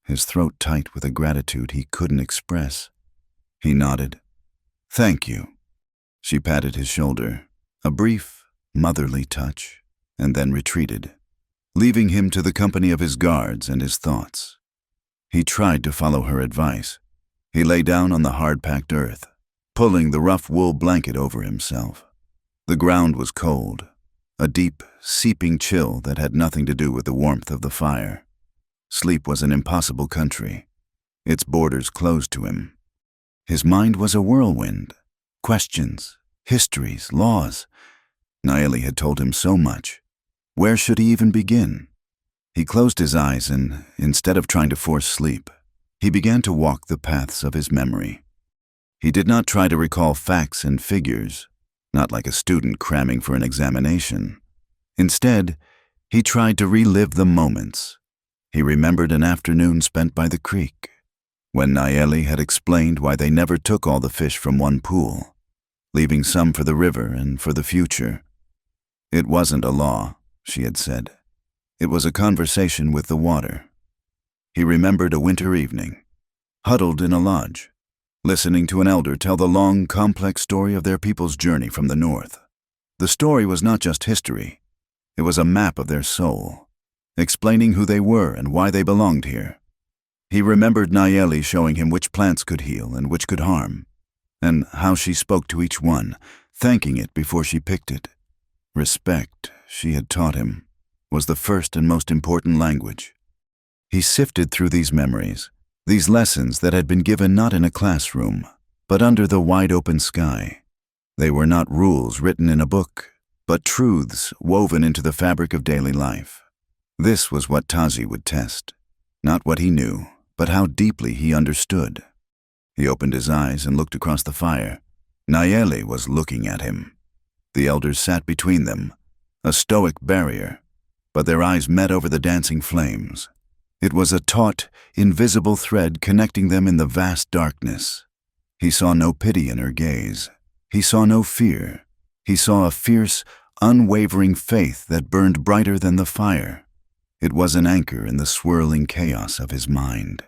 Speaker 1: his throat tight with a gratitude he couldn't express. He nodded. "Thank you." She patted his shoulder, a brief, motherly touch, and then retreated, leaving him to the company of his guards and his thoughts. He tried to follow her advice. He lay down on the hard-packed earth, pulling the rough wool blanket over himself. The ground was cold, a deep, seeping chill that had nothing to do with the warmth of the fire. Sleep was an impossible country, its borders closed to him. His mind was a whirlwind. Questions, histories, laws. Nayeli had told him so much. Where should he even begin? He closed his eyes and, instead of trying to force sleep, he began to walk the paths of his memory. He did not try to recall facts and figures, not like a student cramming for an examination. Instead, he tried to relive the moments. He remembered an afternoon spent by the creek, when Nayeli had explained why they never took all the fish from one pool, leaving some for the river and for the future. It wasn't a law, she had said. It was a conversation with the water. He remembered a winter evening, huddled in a lodge, listening to an elder tell the long, complex story of their people's journey from the north. The story was not just history. It was a map of their soul, explaining who they were and why they belonged here. He remembered Nayeli showing him which plants could heal and which could harm, and how she spoke to each one, thanking it before she picked it, Respect, she had taught him, was the first and most important language. He sifted through these memories, these lessons that had been given not in a classroom, but under the wide-open sky. They were not rules written in a book, but truths woven into the fabric of daily life. This was what Tazi would test, not what he knew, but how deeply he understood. He opened his eyes and looked across the fire. Nayeli was looking at him. The elders sat between them, a stoic barrier, but their eyes met over the dancing flames. It was a taut, invisible thread connecting them in the vast darkness. He saw no pity in her gaze. He saw no fear. He saw a fierce, unwavering faith that burned brighter than the fire. It was an anchor in the swirling chaos of his mind.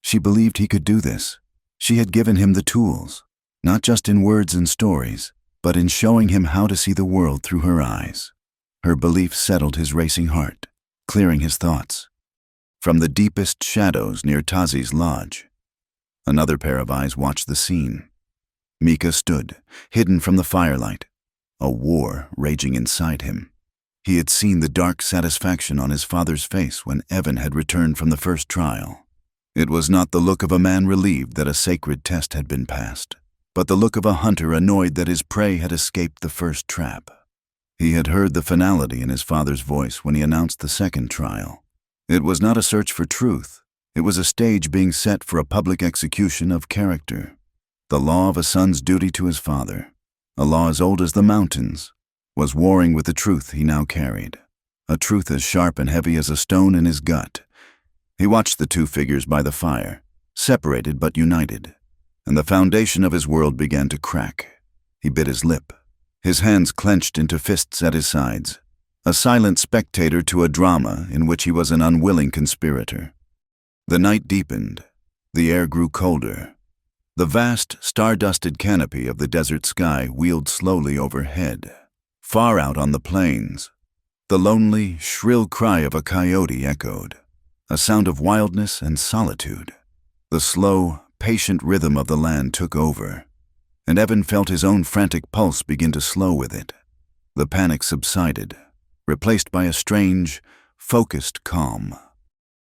Speaker 1: She believed he could do this. She had given him the tools, not just in words and stories, but in showing him how to see the world through her eyes. Her belief settled his racing heart, clearing his thoughts. From the deepest shadows near Tazi's lodge, another pair of eyes watched the scene. Mika stood, hidden from the firelight, a war raging inside him. He had seen the dark satisfaction on his father's face when Evan had returned from the first trial. It was not the look of a man relieved that a sacred test had been passed, but the look of a hunter annoyed that his prey had escaped the first trap. He had heard the finality in his father's voice when he announced the second trial. It was not a search for truth. It was a stage being set for a public execution of character. The law of a son's duty to his father, a law as old as the mountains, was warring with the truth he now carried, a truth as sharp and heavy as a stone in his gut. He watched the two figures by the fire, separated but united, and the foundation of his world began to crack. He bit his lip. His hands clenched into fists at his sides, a silent spectator to a drama in which he was an unwilling conspirator. The night deepened. The air grew colder. The vast, star-dusted canopy of the desert sky wheeled slowly overhead. Far out on the plains, the lonely, shrill cry of a coyote echoed, a sound of wildness and solitude. The slow, patient rhythm of the land took over, and Evan felt his own frantic pulse begin to slow with it. The panic subsided, replaced by a strange, focused calm.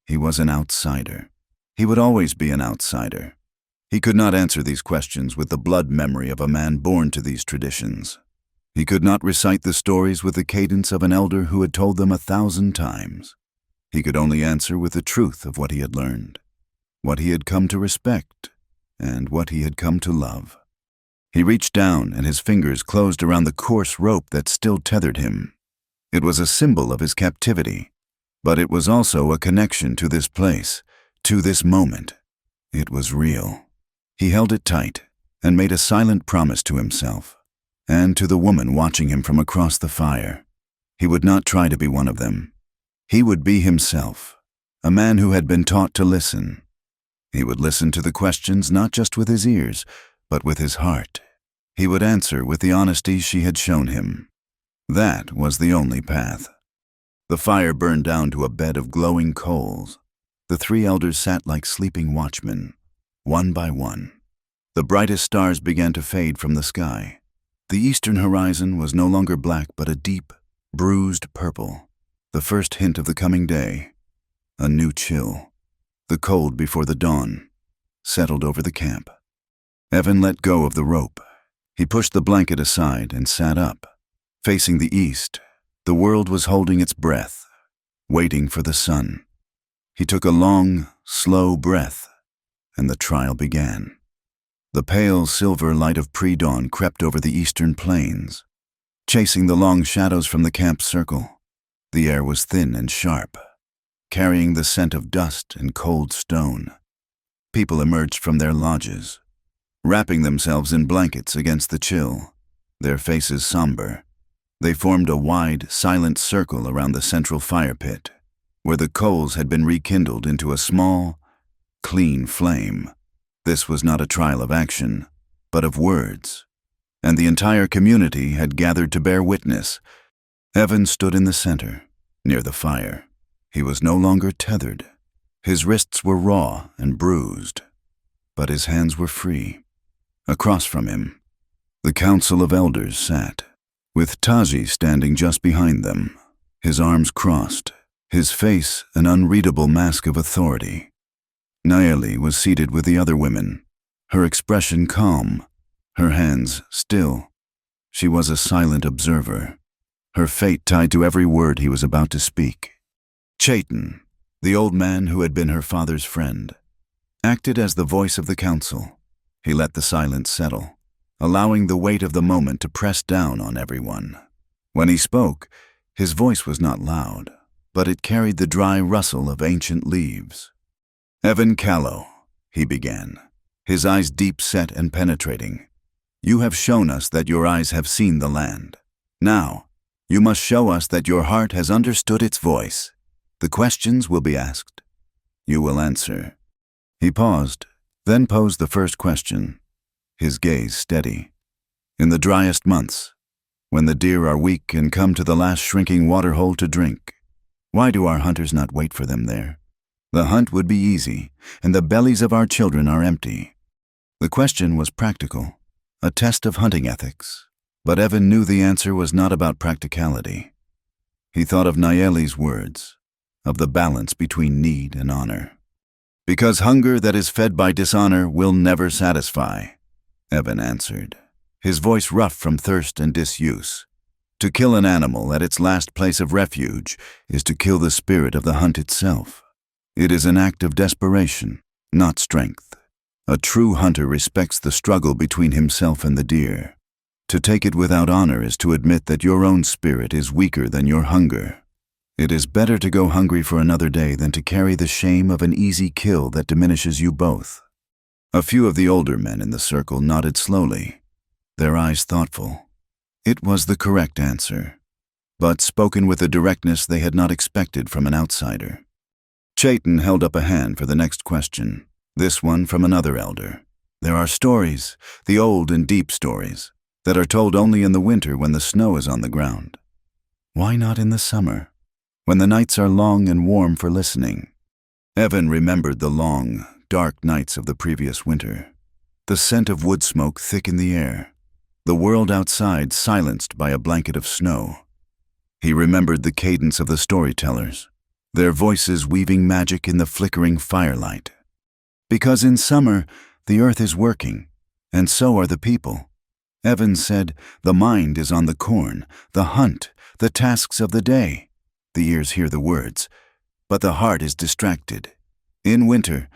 Speaker 1: He was an outsider. He would always be an outsider. He could not answer these questions with the blood memory of a man born to these traditions. He could not recite the stories with the cadence of an elder who had told them 1,000 times. He could only answer with the truth of what he had learned, what he had come to respect, and what he had come to love. He reached down, and his fingers closed around the coarse rope that still tethered him. It was a symbol of his captivity, but it was also a connection to this place, to this moment. It was real. He held it tight and made a silent promise to himself and to the woman watching him from across the fire. He would not try to be one of them. He would be himself, a man who had been taught to listen. He would listen to the questions not just with his ears, but with his heart. He would answer with the honesty she had shown him. That was the only path. The fire burned down to a bed of glowing coals. The three elders sat like sleeping watchmen, one by one. The brightest stars began to fade from the sky. The eastern horizon was no longer black but a deep, bruised purple, the first hint of the coming day. A new chill, the cold before the dawn, settled over the camp. Evan let go of the rope. He pushed the blanket aside and sat up. Facing the east, the world was holding its breath, waiting for the sun. He took a long, slow breath, and the trial began. The pale silver light of pre-dawn crept over the eastern plains, chasing the long shadows from the camp circle. The air was thin and sharp, carrying the scent of dust and cold stone. People emerged from their lodges, wrapping themselves in blankets against the chill, their faces somber. They formed a wide, silent circle around the central fire pit, where the coals had been rekindled into a small, clean flame. This was not a trial of action, but of words, and the entire community had gathered to bear witness. Evan stood in the center, near the fire. He was no longer tethered. His wrists were raw and bruised, but his hands were free. Across from him, the council of elders sat, with Tazi standing just behind them, his arms crossed, his face an unreadable mask of authority. Nayeli was seated with the other women, her expression calm, her hands still. She was a silent observer, her fate tied to every word he was about to speak. Chaitan, the old man who had been her father's friend, acted as the voice of the council. He let the silence settle, allowing the weight of the moment to press down on everyone. When he spoke, his voice was not loud, but it carried the dry rustle of ancient leaves. "Evan Callow," he began, his eyes deep-set and penetrating, "you have shown us that your eyes have seen the land. Now, you must show us that your heart has understood its voice. The questions will be asked. You will answer." He paused, then posed the first question, his gaze steady. "In the driest months, when the deer are weak and come to the last shrinking waterhole to drink, why do our hunters not wait for them there? The hunt would be easy, and the bellies of our children are empty." The question was practical, a test of hunting ethics, but Evan knew the answer was not about practicality. He thought of Nayeli's words, of the balance between need and honor. "Because hunger that is fed by dishonor will never satisfy," Evan answered, his voice rough from thirst and disuse. "To kill an animal at its last place of refuge is to kill the spirit of the hunt itself. It is an act of desperation, not strength. A true hunter respects the struggle between himself and the deer. To take it without honor is to admit that your own spirit is weaker than your hunger. It is better to go hungry for another day than to carry the shame of an easy kill that diminishes you both." A few of the older men in the circle nodded slowly, their eyes thoughtful. It was the correct answer, but spoken with a directness they had not expected from an outsider. Chaitan held up a hand for the next question, this one from another elder. "There are stories, the old and deep stories, that are told only in the winter when the snow is on the ground. Why not in the summer, when the nights are long and warm for listening?" Evan remembered the long, dark nights of the previous winter, the scent of wood smoke thick in the air, the world outside silenced by a blanket of snow. He remembered the cadence of the storytellers, their voices weaving magic in the flickering firelight. "Because in summer, the earth is working, and so are the people." Evan said, "The mind is on the corn, the hunt, the tasks of the day." The ears hear the words, but the heart is distracted. In winter,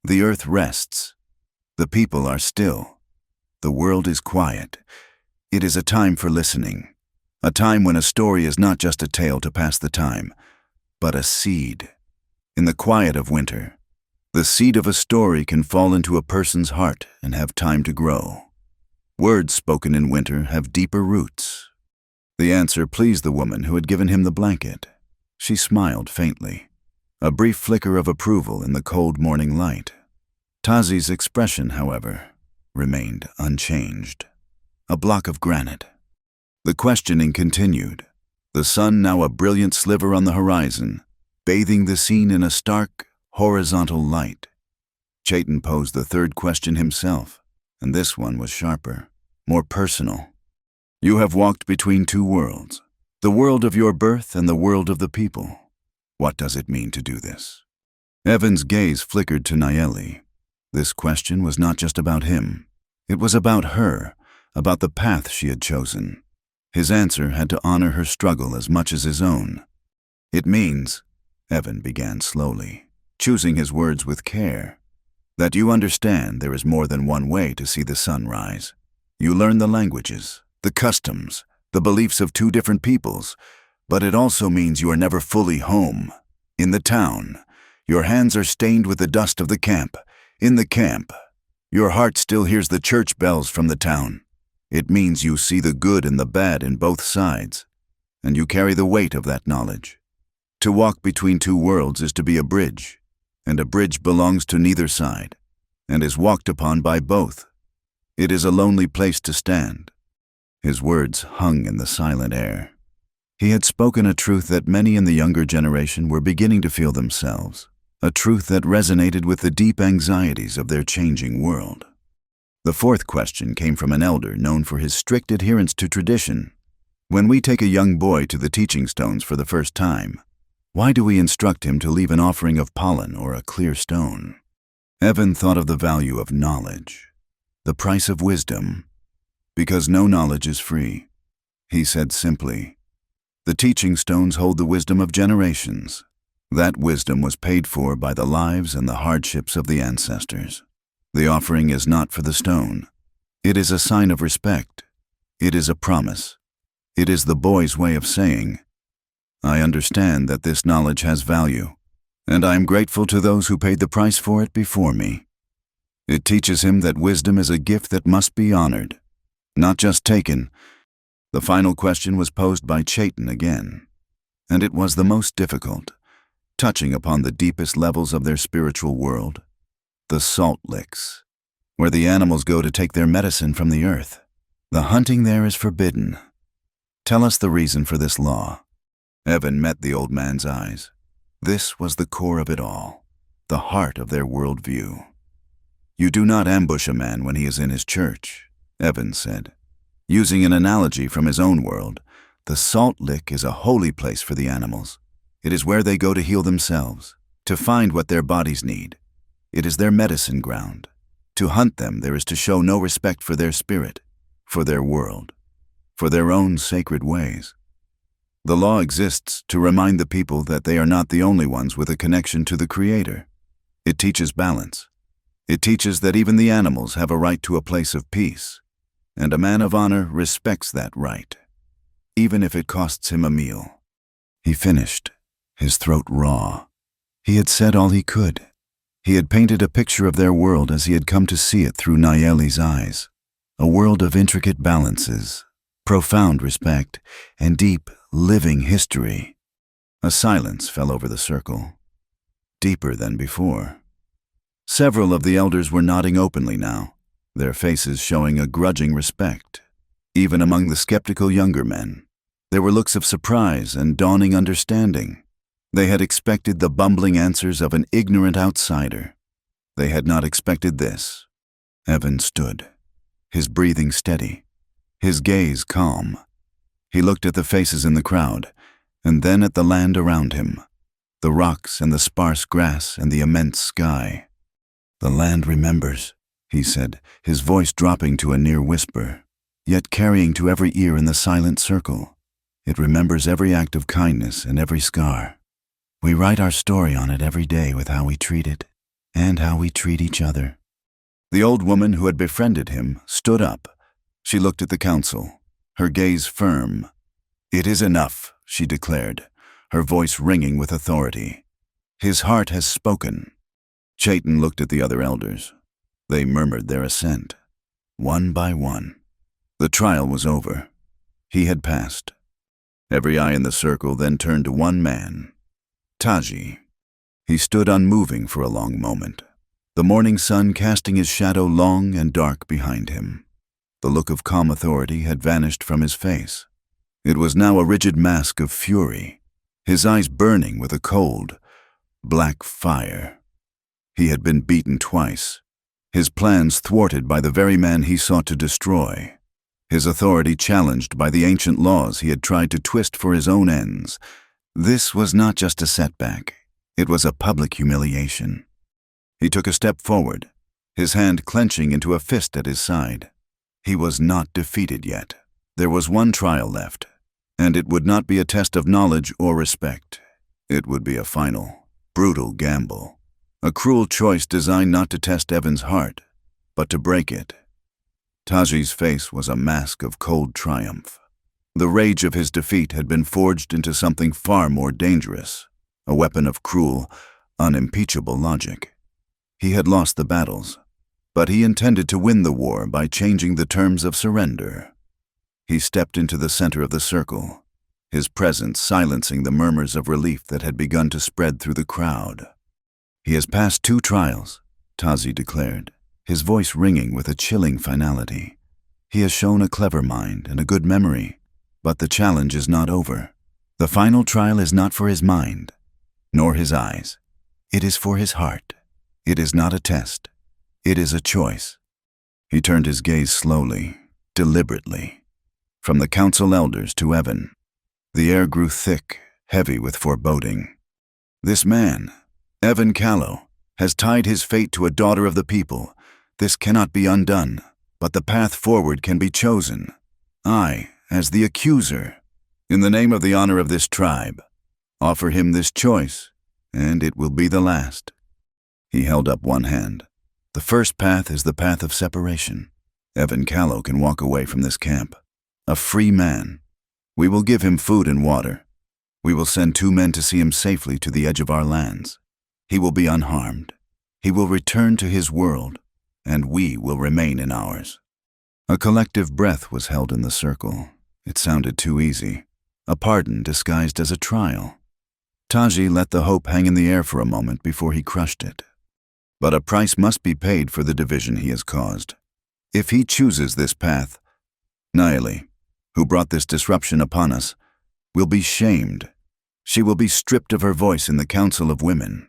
Speaker 1: the earth rests. The people are still. The world is quiet. It is a time for listening, a time when a story is not just a tale to pass the time, but a seed. In the quiet of winter, the seed of a story can fall into a person's heart and have time to grow. Words spoken in winter have deeper roots. The answer pleased the woman who had given him the blanket. She smiled faintly, a brief flicker of approval in the cold morning light. Tazi's expression, however, remained unchanged, a block of granite. The questioning continued, the sun now a brilliant sliver on the horizon, bathing the scene in a stark, horizontal light. Chaitan posed the third question himself, and this one was sharper, more personal. "You have walked between two worlds, the world of your birth and the world of the people. What does it mean to do this?" Evan's gaze flickered to Nayeli. This question was not just about him. It was about her, about the path she had chosen. His answer had to honor her struggle as much as his own. "It means," Evan began slowly, choosing his words with care, "that you understand there is more than one way to see the sun rise. You learn the languages, the customs, the beliefs of two different peoples, but it also means you are never fully home. In the town, your hands are stained with the dust of the camp. In the camp, your heart still hears the church bells from the town. It means you see the good and the bad in both sides, and you carry the weight of that knowledge. To walk between two worlds is to be a bridge, and a bridge belongs to neither side, and is walked upon by both. It is a lonely place to stand." His words hung in the silent air. He had spoken a truth that many in the younger generation were beginning to feel themselves, a truth that resonated with the deep anxieties of their changing world. The fourth question came from an elder known for his strict adherence to tradition. When we take a young boy to the teaching stones for the first time, why do we instruct him to leave an offering of pollen or a clear stone? Evan thought of the value of knowledge, the price of wisdom, because no knowledge is free. He said simply, "The teaching stones hold the wisdom of generations. That wisdom was paid for by the lives and the hardships of the ancestors. The offering is not for the stone. It is a sign of respect. It is a promise. It is the boy's way of saying, I understand that this knowledge has value, and I am grateful to those who paid the price for it before me." It teaches him that wisdom is a gift that must be honored, not just taken. The final question was posed by Chaitin again, and it was the most difficult, touching upon the deepest levels of their spiritual world, the salt licks, where the animals go to take their medicine from the earth. The hunting there is forbidden. Tell us the reason for this law. Evan met the old man's eyes. This was the core of it all, the heart of their worldview. "You do not ambush a man when he is in his church," Evan said. Using an analogy from his own world, the salt lick is a holy place for the animals. It is where they go to heal themselves, to find what their bodies need. It is their medicine ground. To hunt them, there is to show no respect for their spirit, for their world, for their own sacred ways. The law exists to remind the people that they are not the only ones with a connection to the Creator. It teaches balance. It teaches that even the animals have a right to a place of peace, and a man of honor respects that right, even if it costs him a meal. He finished, his throat raw. He had said all he could. He had painted a picture of their world as he had come to see it through Nayeli's eyes, a world of intricate balances, profound respect, and deep, living history. A silence fell over the circle, deeper than before. Several of the elders were nodding openly now, their faces showing a grudging respect. Even among the skeptical younger men, there were looks of surprise and dawning understanding. They had expected the bumbling answers of an ignorant outsider. They had not expected this. Evan stood, his breathing steady, his gaze calm. He looked at the faces in the crowd, and then at the land around him, the rocks and the sparse grass and the immense sky. "The land remembers," he said, his voice dropping to a near whisper, yet carrying to every ear in the silent circle. "It remembers every act of kindness and every scar. We write our story on it every day with how we treat it, and how we treat each other." The old woman who had befriended him stood up. She looked at the council, her gaze firm. "It is enough," she declared, her voice ringing with authority. "His heart has spoken." Chaitin looked at the other elders. They murmured their assent, one by one. The trial was over. He had passed. Every eye in the circle then turned to one man, Taji. He stood unmoving for a long moment, the morning sun casting his shadow long and dark behind him. The look of calm authority had vanished from his face. It was now a rigid mask of fury, his eyes burning with a cold, black fire. He had been beaten twice, his plans thwarted by the very man he sought to destroy, his authority challenged by the ancient laws he had tried to twist for his own ends. This was not just a setback, it was a public humiliation. He took a step forward, his hand clenching into a fist at his side. He was not defeated yet. There was one trial left, and it would not be a test of knowledge or respect. It would be a final, brutal gamble, a cruel choice designed not to test Evan's heart, but to break it. Taji's face was a mask of cold triumph. The rage of his defeat had been forged into something far more dangerous, a weapon of cruel, unimpeachable logic. He had lost the battles, but he intended to win the war by changing the terms of surrender. He stepped into the center of the circle, his presence silencing the murmurs of relief that had begun to spread through the crowd. "He has passed 2 trials, Taji declared, his voice ringing with a chilling finality. "He has shown a clever mind and a good memory, but the challenge is not over. The final trial is not for his mind, nor his eyes. It is for his heart. It is not a test. It is a choice." He turned his gaze slowly, deliberately. from the council elders to Evan. The air grew thick, heavy with foreboding. This man, Evan Callow, has tied his fate to a daughter of the people. This cannot be undone, but the path forward can be chosen. I, as the accuser, in the name of the honor of this tribe, offer him this choice, and it will be the last. He held up one hand. The first path is the path of separation. Evan Callow can walk away from this camp. A free man. We will give him food and water. We will send 2 men to see him safely to the edge of our lands. He will be unharmed. He will return to his world, and we will remain in ours. A collective breath was held in the circle. It sounded too easy. A pardon disguised as a trial. Taji let the hope hang in the air for a moment before he crushed it. But a price must be paid for the division he has caused. If he chooses this path, Nayeli, who brought this disruption upon us, will be shamed. She will be stripped of her voice in the Council of Women.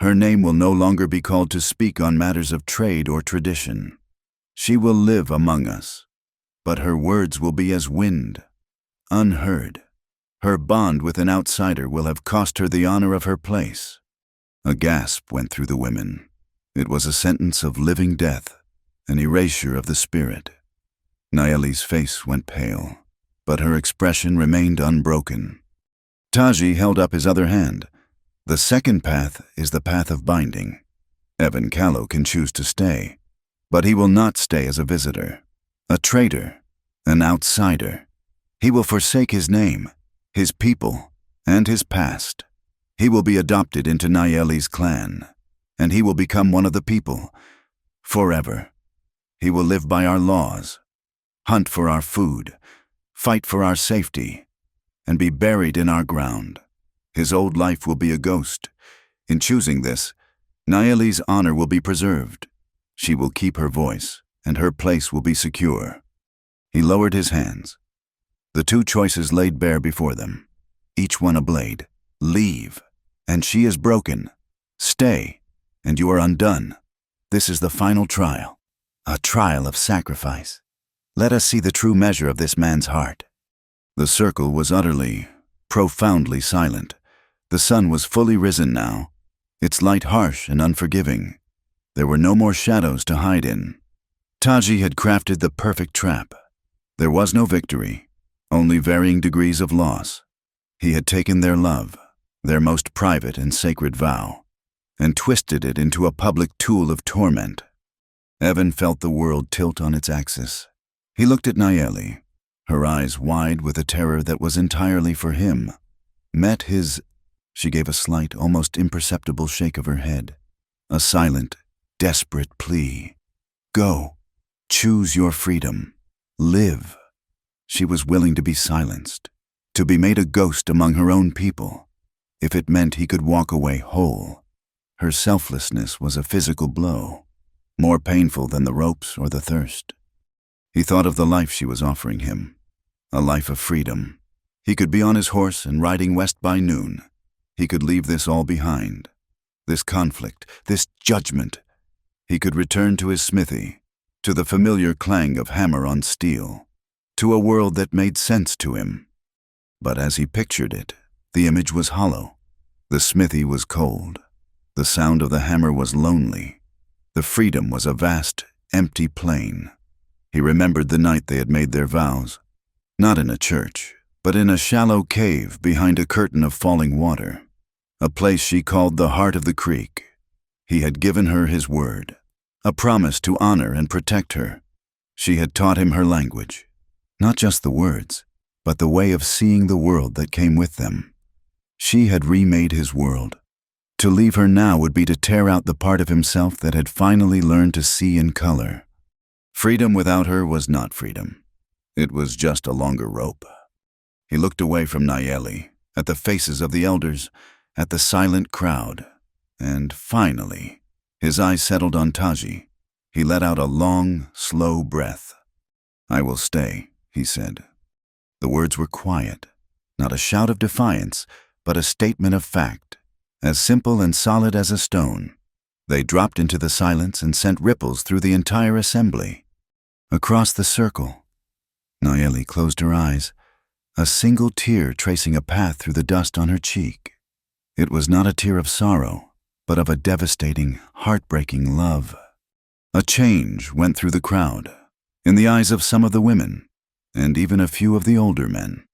Speaker 1: Her name will no longer be called to speak on matters of trade or tradition. She will live among us, but her words will be as wind, unheard. Her bond with an outsider will have cost her the honor of her place. A gasp went through the women. It was a sentence of living death, an erasure of the spirit. Nayeli's face went pale, but her expression remained unbroken. Taji held up his other hand. The second path is the path of binding. Evan Callow can choose to stay, but he will not stay as a visitor, a traitor, an outsider. He will forsake his name, his people, and his past. He will be adopted into Nayeli's clan, and he will become one of the people, forever. He will live by our laws, hunt for our food, fight for our safety, and be buried in our ground. His old life will be a ghost. In choosing this, Nayeli's honor will be preserved. She will keep her voice, and her place will be secure. He lowered his hands. The 2 choices laid bare before them, each one a blade. Leave, and she is broken. Stay, and you are undone. This is the final trial, a trial of sacrifice. Let us see the true measure of this man's heart. The circle was utterly, profoundly silent. The sun was fully risen now, its light harsh and unforgiving. There were no more shadows to hide in. Taji had crafted the perfect trap. There was no victory, only varying degrees of loss. He had taken their love, their most private and sacred vow, and twisted it into a public tool of torment. Evan felt the world tilt on its axis. He looked at Nayeli, her eyes wide with a terror that was entirely for him. Met his... She gave a slight, almost imperceptible shake of her head. A silent, desperate plea. Go. Choose your freedom. Live. She was willing to be silenced, to be made a ghost among her own people, if it meant he could walk away whole. Her selflessness was a physical blow, more painful than the ropes or the thirst. He thought of the life she was offering him, a life of freedom. He could be on his horse and riding west by noon. He could leave this all behind, this conflict, this judgment. He could return to his smithy, to the familiar clang of hammer on steel, to a world that made sense to him. But as he pictured it, the image was hollow. The smithy was cold. The sound of the hammer was lonely. The freedom was a vast, empty plain. He remembered the night they had made their vows, not in a church, but in a shallow cave behind a curtain of falling water, a place she called the heart of the creek. He had given her his word, a promise to honor and protect her. She had taught him her language, not just the words, but the way of seeing the world that came with them. She had remade his world. To leave her now would be to tear out the part of himself that had finally learned to see in color. Freedom without her was not freedom. It was just a longer rope. He looked away from Nayeli, at the faces of the elders, at the silent crowd, and finally, his eyes settled on Taji. He let out a long, slow breath. "I will stay," he said. The words were quiet, not a shout of defiance, but a statement of fact, as simple and solid as a stone. They dropped into the silence and sent ripples through the entire assembly. Across the circle, Nayeli closed her eyes, a single tear tracing a path through the dust on her cheek. It was not a tear of sorrow, but of a devastating, heartbreaking love. A change went through the crowd, in the eyes of some of the women, and even a few of the older men.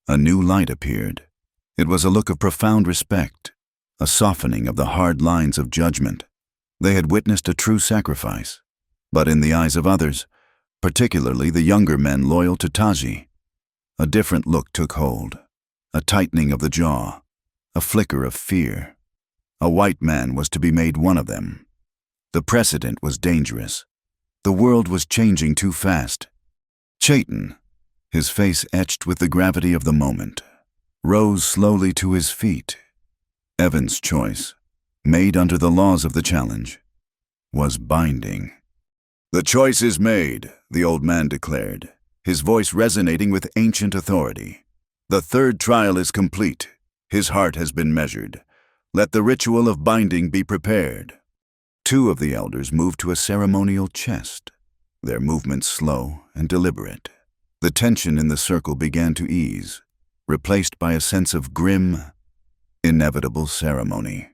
Speaker 1: A new light appeared. It was a look of profound respect, a softening of the hard lines of judgment. They had witnessed a true sacrifice, but in the eyes of others, particularly the younger men loyal to Taji, a different look took hold, a tightening of the jaw, a flicker of fear. A white man was to be made one of them. The precedent was dangerous. The world was changing too fast. Chayton, his face etched with the gravity of the moment, rose slowly to his feet. Evan's choice, made under the laws of the challenge, was binding. "The choice is made," the old man declared, his voice resonating with ancient authority. "The third trial is complete. His heart has been measured. Let the ritual of binding be prepared." Two of the elders moved to a ceremonial chest, their movements slow and deliberate. The tension in the circle began to ease, replaced by a sense of grim, inevitable ceremony.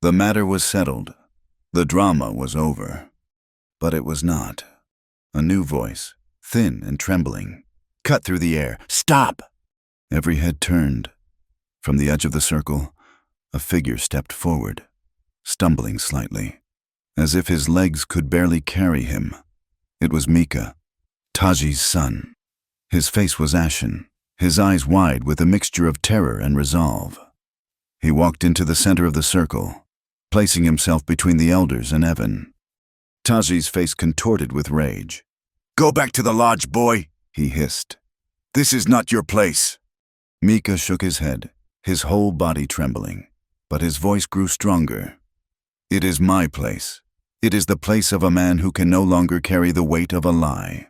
Speaker 1: The matter was settled. The drama was over. But it was not. A new voice, thin and trembling, cut through the air. "Stop!" Every head turned. From the edge of the circle, a figure stepped forward, stumbling slightly, as if his legs could barely carry him. It was Mika, Taji's son. His face was ashen, his eyes wide with a mixture of terror and resolve. He walked into the center of the circle, placing himself between the elders and Evan. Taji's face contorted with rage. "Go back to the lodge, boy," he hissed. "This is not your place." Mika shook his head, his whole body trembling, but his voice grew stronger. "It is my place. It is the place of a man who can no longer carry the weight of a lie."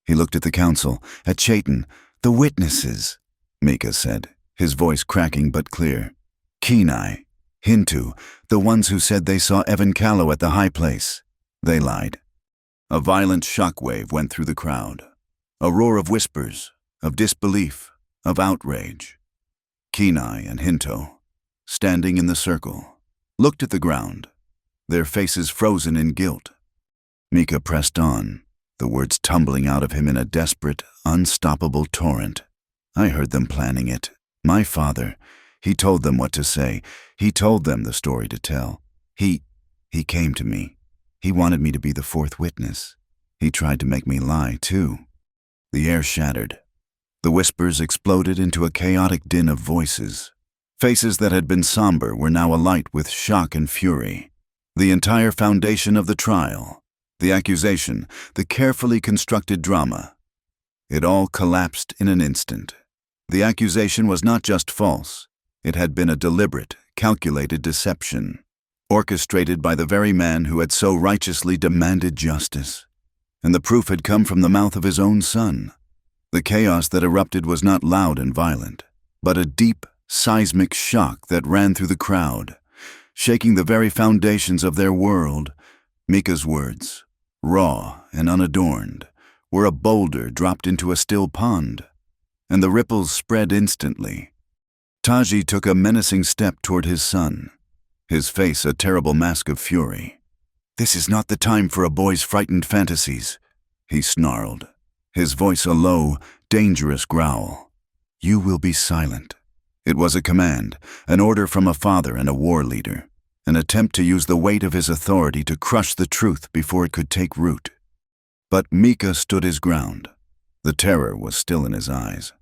Speaker 1: He looked at the council, at Chayton. "The witnesses," Mika said, his voice cracking but clear. "Kenai, Hintu, the ones who said they saw Evan Callow at the high place. They lied." A violent shockwave went through the crowd. A roar of whispers, of disbelief, of outrage. Kenai and Hinto, standing in the circle, looked at the ground, their faces frozen in guilt. Mika pressed on, the words tumbling out of him in a desperate, unstoppable torrent. "I heard them planning it. My father, he told them what to say. He told them the story to tell. He came to me. He wanted me to be the fourth witness. He tried to make me lie, too." The air shattered. The whispers exploded into a chaotic din of voices. Faces that had been somber were now alight with shock and fury. The entire foundation of the trial, the accusation, the carefully constructed drama, it all collapsed in an instant. The accusation was not just false. It had been a deliberate, calculated deception, orchestrated by the very man who had so righteously demanded justice. And the proof had come from the mouth of his own son. The chaos that erupted was not loud and violent, but a deep, seismic shock that ran through the crowd, shaking the very foundations of their world. Mika's words, raw and unadorned, were a boulder dropped into a still pond, and the ripples spread instantly. Taji took a menacing step toward his son, his face a terrible mask of fury. "This is not the time for a boy's frightened fantasies," he snarled, his voice a low, dangerous growl. "You will be silent." It was a command, an order from a father and a war leader, an attempt to use the weight of his authority to crush the truth before it could take root. But Mika stood his ground. The terror was still in his eyes,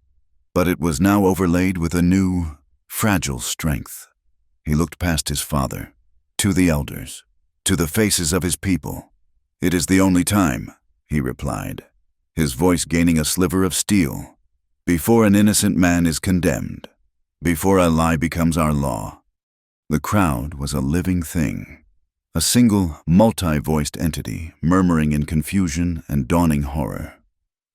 Speaker 1: but it was now overlaid with a new, fragile strength. He looked past his father, to the elders, to the faces of his people. "It is the only time," he replied, his voice gaining a sliver of steel. "Before an innocent man is condemned, before a lie becomes our law." The crowd was a living thing, a single, multi-voiced entity murmuring in confusion and dawning horror.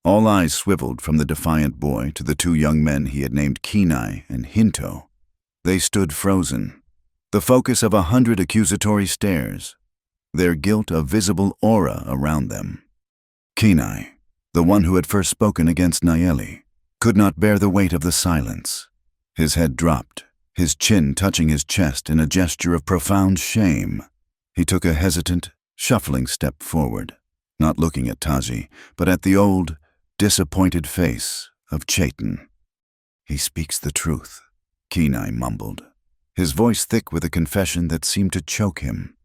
Speaker 1: All eyes swiveled from the defiant boy to the two young men he had named Kenai and Hinto. They stood frozen, the focus of 100 accusatory stares, their guilt a visible aura around them. "Kenai," the one who had first spoken against Nayeli, could not bear the weight of the silence. His head dropped, his chin touching his chest in a gesture of profound shame. He took a hesitant, shuffling step forward, not looking at Taji, but at the old, disappointed face of Chaitan. "He speaks the truth," Kenai mumbled, his voice thick with a confession that seemed to choke him.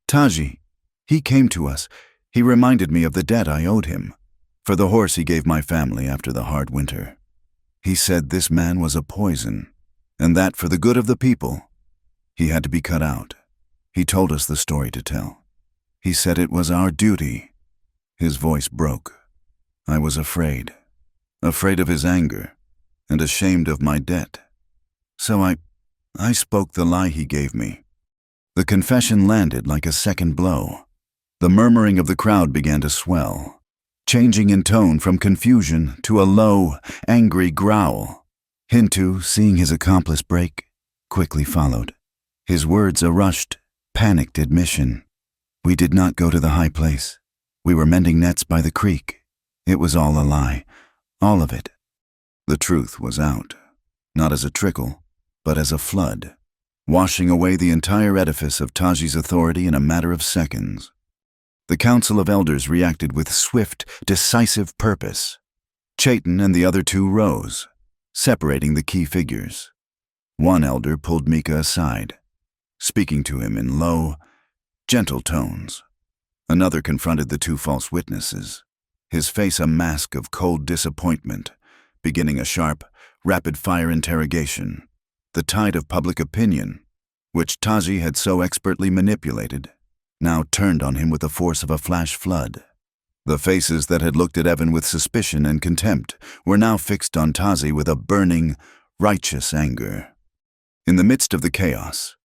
Speaker 1: "Taji, he came to us. He reminded me of the debt I owed him, for the horse he gave my family after the hard winter. He said this man was a poison, and that for the good of the people, he had to be cut out. He told us the story to tell. He said it was our duty." His voice broke. I was afraid of his anger, and ashamed of my debt. So I spoke the lie he gave me. The confession landed like a second blow. The murmuring of the crowd began to swell, changing in tone from confusion to a low, angry growl. Hintu, seeing his accomplice break, quickly followed. His words a rushed, panicked admission. "We did not go to the high place. We were mending nets by the creek. It was all a lie. All of it." The truth was out, not as a trickle, but as a flood, washing away the entire edifice of Taji's authority in a matter of seconds. The Council of Elders reacted with swift, decisive purpose. Chaitan and the other two rose, separating the key figures. One elder pulled Mika aside, speaking to him in low, gentle tones. Another confronted the two false witnesses, his face a mask of cold disappointment, beginning a sharp, rapid-fire interrogation. The tide of public opinion, which Taji had so expertly manipulated, now turned on him with the force of a flash flood. The faces that had looked at Evan with suspicion and contempt were now fixed on Taji with a burning, righteous anger. In the midst of the chaos,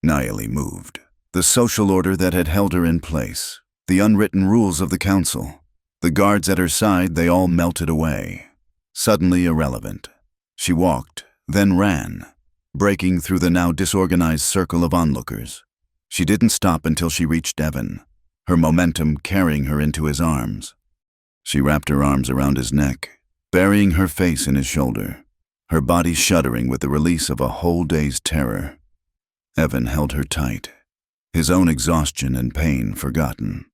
Speaker 1: Nayeli moved. The social order that had held her in place, the unwritten rules of the council, the guards at her side, they all melted away, suddenly irrelevant. She walked, then ran, breaking through the now disorganized circle of onlookers. She didn't stop until she reached Evan, her momentum carrying her into his arms. She wrapped her arms around his neck, burying her face in his shoulder, her body shuddering with the release of a whole day's terror. Evan held her tight, his own exhaustion and pain forgotten,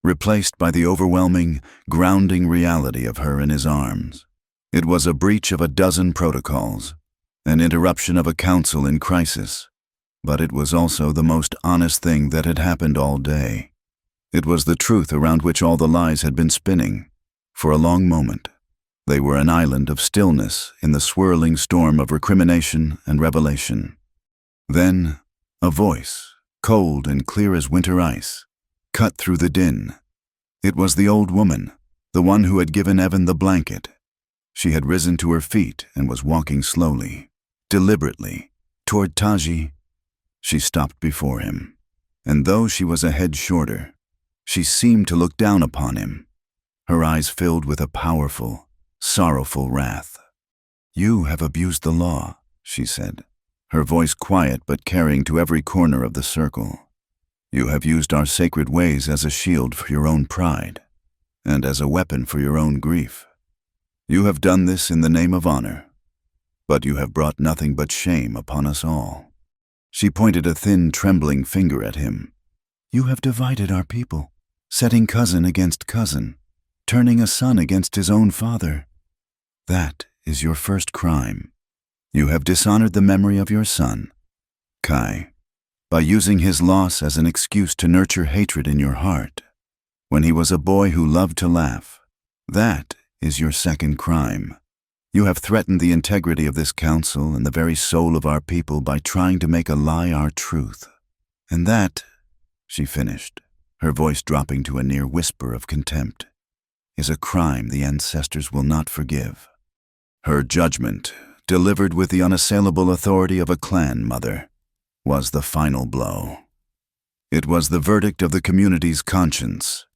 Speaker 1: replaced by the overwhelming, grounding reality of her in his arms. It was a breach of a dozen protocols, an interruption of a council in crisis, but it was also the most honest thing that had happened all day. It was the truth around which all the lies had been spinning. For a long moment, they were an island of stillness in the swirling storm of recrimination and revelation. Then, a voice, cold and clear as winter ice, cut through the din. It was the old woman, the one who had given Evan the blanket. She had risen to her feet and was walking slowly, deliberately, toward Taji. She stopped before him, and though she was a head shorter, she seemed to look down upon him, her eyes filled with a powerful, sorrowful wrath. "You have abused the law," she said, her voice quiet but carrying to every corner of the circle. "You have used our sacred ways as a shield for your own pride, and as a weapon for your own grief. You have done this in the name of honor, but you have brought nothing but shame upon us all." She pointed a thin, trembling finger at him. "You have divided our people, setting cousin against cousin, turning a son against his own father. That is your first crime. You have dishonored the memory of your son, Kai, by using his loss as an excuse to nurture hatred in your heart, when he was a boy who loved to laugh. That is your second crime. You have threatened the integrity of this council and the very soul of our people by trying to make a lie our truth. And that," she finished, her voice dropping to a near whisper of contempt, "is a crime the ancestors will not forgive." Her judgment, delivered with the unassailable authority of a clan mother, was the final blow. It was the verdict of the community's conscience.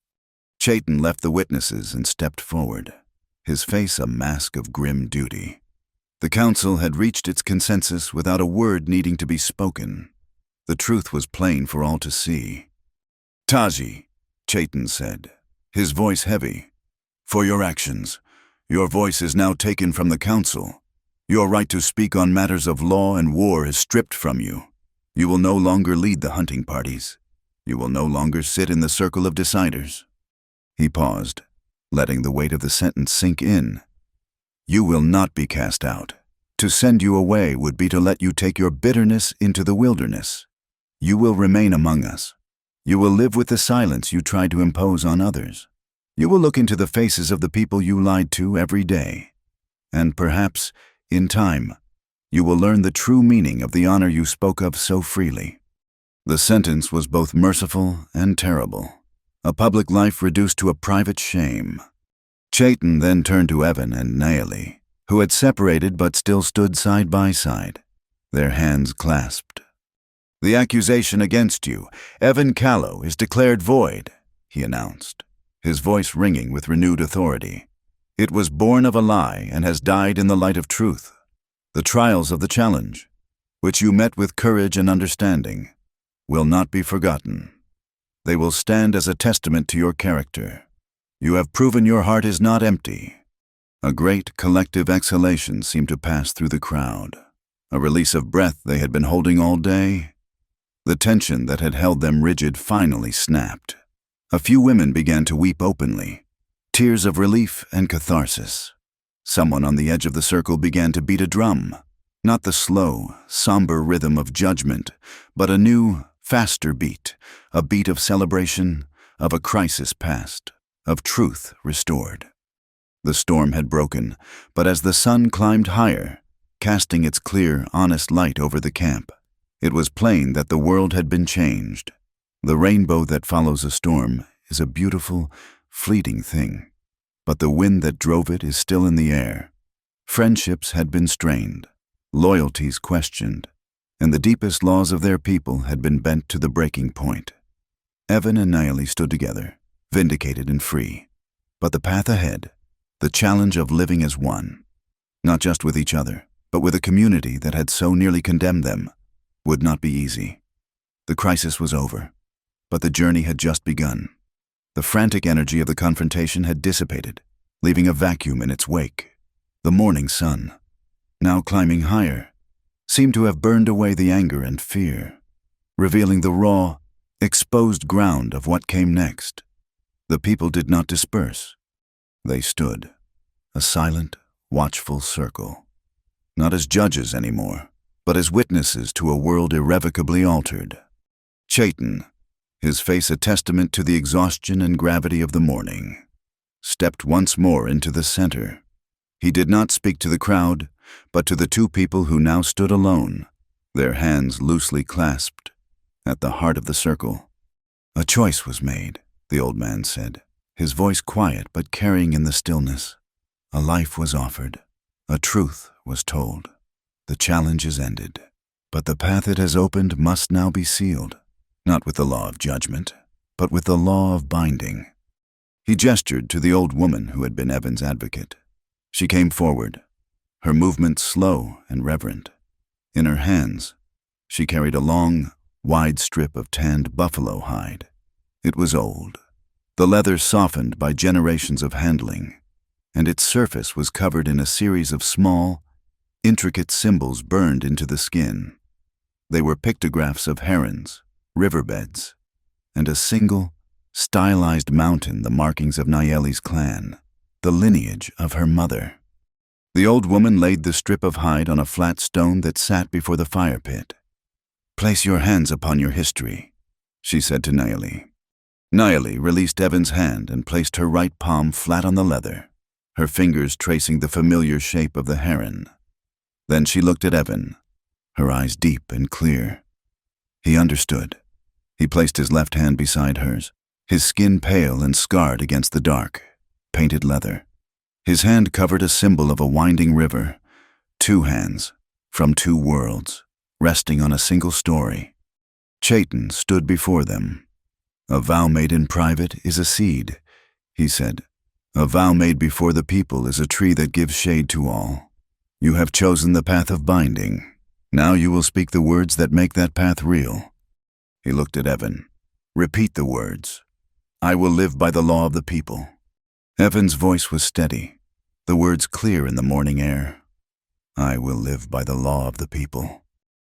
Speaker 1: Chaitan left the witnesses and stepped forward, his face a mask of grim duty. The council had reached its consensus without a word needing to be spoken. The truth was plain for all to see. "Taji," Chaitan said, his voice heavy, For your actions, your voice is now taken from the council. Your right to speak on matters of law and war is stripped from you. You will no longer lead the hunting parties. You will no longer sit in the circle of deciders." He paused, letting the weight of the sentence sink in. "You will not be cast out. To send you away would be to let you take your bitterness into the wilderness. You will remain among us. You will live with the silence you tried to impose on others. You will look into the faces of the people you lied to every day. And perhaps, in time, you will learn the true meaning of the honor you spoke of so freely." The sentence was both merciful and terrible, a public life reduced to a private shame. Chaitin then turned to Evan and Naeli, who had separated but still stood side by side, their hands clasped. "The accusation against you, Evan Callow, is declared void," he announced, his voice ringing with renewed authority. "It was born of a lie and has died in the light of truth. The trials of the challenge, which you met with courage and understanding, will not be forgotten. They will stand as a testament to your character. You have proven your heart is not empty." A great collective exhalation seemed to pass through the crowd, a release of breath they had been holding all day. The tension that had held them rigid finally snapped. A few women began to weep openly, tears of relief and catharsis. Someone on the edge of the circle began to beat a drum, not the slow, somber rhythm of judgment, but a new, faster beat, a beat of celebration, of a crisis past, of truth restored. The storm had broken, but as the sun climbed higher, casting its clear, honest light over the camp, it was plain that the world had been changed. The rainbow that follows a storm is a beautiful, fleeting thing, but the wind that drove it is still in the air. Friendships had been strained, loyalties questioned, and the deepest laws of their people had been bent to the breaking point. Evan and Naeli stood together, vindicated and free. But the path ahead, the challenge of living as one, not just with each other, but with a community that had so nearly condemned them, would not be easy. The crisis was over, but the journey had just begun. The frantic energy of the confrontation had dissipated, leaving a vacuum in its wake. The morning sun, now climbing higher, seemed to have burned away the anger and fear, revealing the raw, exposed ground of what came next. The people did not disperse. They stood, a silent, watchful circle, not as judges anymore, but as witnesses to a world irrevocably altered. Chaitin, his face a testament to the exhaustion and gravity of the morning, stepped once more into the center. He did not speak to the crowd, but to the two people who now stood alone, their hands loosely clasped, at the heart of the circle. "A choice was made," the old man said, his voice quiet but carrying in the stillness. "A life was offered. A truth was told. The challenge is ended. But the path it has opened must now be sealed, not with the law of judgment, but with the law of binding." He gestured to the old woman who had been Evan's advocate. She came forward, her movements slow and reverent. In her hands, she carried a long, wide strip of tanned buffalo hide. It was old, the leather softened by generations of handling, and its surface was covered in a series of small, intricate symbols burned into the skin. They were pictographs of herons, riverbeds, and a single, stylized mountain, the markings of Naeli's clan, the lineage of her mother. The old woman laid the strip of hide on a flat stone that sat before the fire pit. "Place your hands upon your history," she said to Naeli. Naeli released Evan's hand and placed her right palm flat on the leather, her fingers tracing the familiar shape of the heron. Then she looked at Evan, her eyes deep and clear. He understood. He placed his left hand beside hers, his skin pale and scarred against the dark, painted leather. His hand covered a symbol of a winding river, two hands, from two worlds, resting on a single story. Chaitin stood before them. "A vow made in private is a seed," he said. "A vow made before the people is a tree that gives shade to all. You have chosen the path of binding. Now you will speak the words that make that path real." He looked at Evan. "Repeat the words. I will live by the law of the people." Evan's voice was steady, the words clear in the morning air. I will live by the law of the people.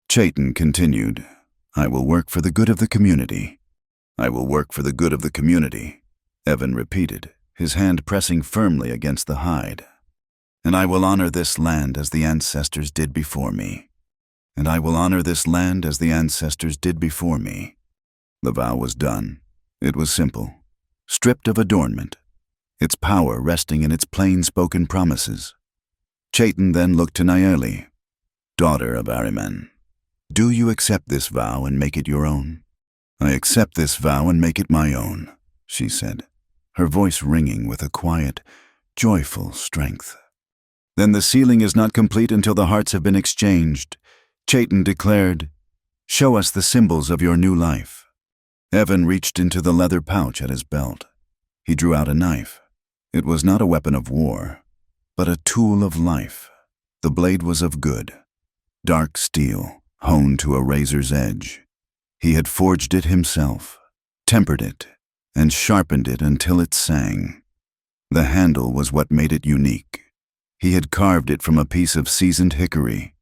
Speaker 1: Chayton continued, I will work for the good of the community. I will work for the good of the community, Evan repeated, his hand pressing firmly against the hide. And I will honor this land as the ancestors did before me. And I will honor this land as the ancestors did before me. The vow was done. It was simple, stripped of adornment, its power resting in its plain-spoken promises. Chayton then looked to Nayeli, daughter of Ahriman. Do you accept this vow and make it your own? I accept this vow and make it my own, she said, her voice ringing with a quiet, joyful strength. Then the sealing is not complete until the hearts have been exchanged. Chayton declared, show us the symbols of your new life. Evan reached into the leather pouch at his belt. He drew out a knife. It was not a weapon of war, but a tool of life. The blade was of good, dark steel, honed to a razor's edge. He had forged it himself, tempered it, and sharpened it until it sang. The handle was what made it unique. He had carved it from a piece of seasoned hickory,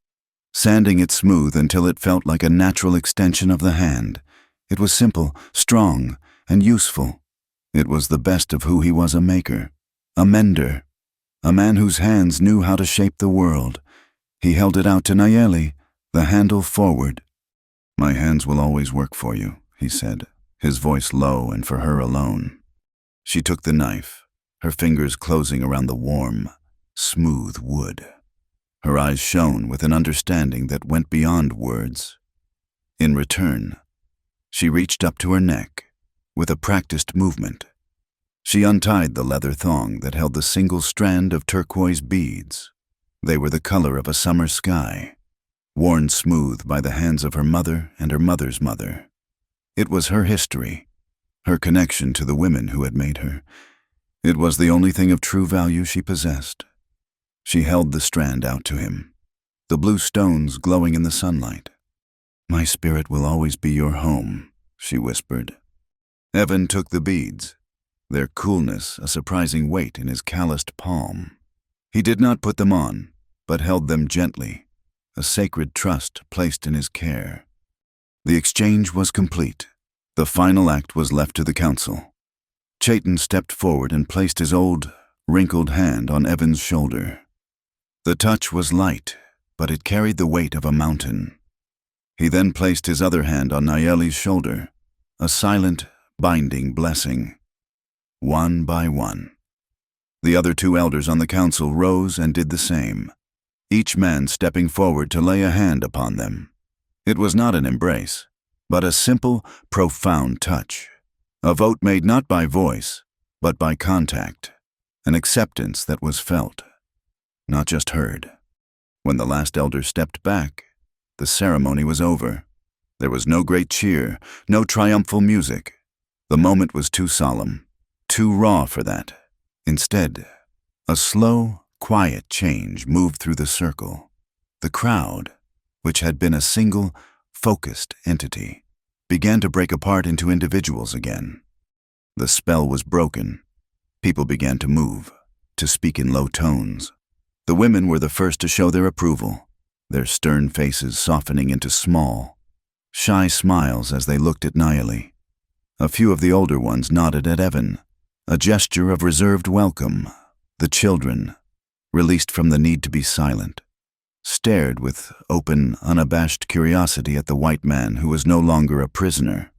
Speaker 1: sanding it smooth until it felt like a natural extension of the hand. It was simple, strong, and useful. It was the best of who he was, a maker, a mender, a man whose hands knew how to shape the world. He held it out to Nayeli, the handle forward. My hands will always work for you, he said, his voice low and for her alone. She took the knife, her fingers closing around the warm, smooth wood. Her eyes shone with an understanding that went beyond words. In return, she reached up to her neck with a practiced movement. She untied the leather thong that held the single strand of turquoise beads. They were the color of a summer sky, worn smooth by the hands of her mother and her mother's mother. It was her history, her connection to the women who had made her. It was the only thing of true value she possessed. She held the strand out to him, the blue stones glowing in the sunlight. My spirit will always be your home, she whispered. Evan took the beads, their coolness a surprising weight in his calloused palm. He did not put them on, but held them gently, a sacred trust placed in his care. The exchange was complete. The final act was left to the council. Chayton stepped forward and placed his old, wrinkled hand on Evan's shoulder. The touch was light, but it carried the weight of a mountain. He then placed his other hand on Nayeli's shoulder, a silent, binding blessing. One by one. The other two elders on the council rose and did the same, each man stepping forward to lay a hand upon them. It was not an embrace, but a simple, profound touch. A vote made not by voice, but by contact, an acceptance that was felt, not just heard. When the last elder stepped back, the ceremony was over. There was no great cheer, no triumphal music. The moment was too solemn, too raw for that. Instead, a slow, quiet change moved through the circle. The crowd, which had been a single, focused entity, began to break apart into individuals again. The spell was broken. People began to move, to speak in low tones. The women were the first to show their approval, their stern faces softening into small, shy smiles as they looked at Nayeli. A few of the older ones nodded at Evan, a gesture of reserved welcome. The children, released from the need to be silent, stared with open, unabashed curiosity at the white man who was no longer a prisoner.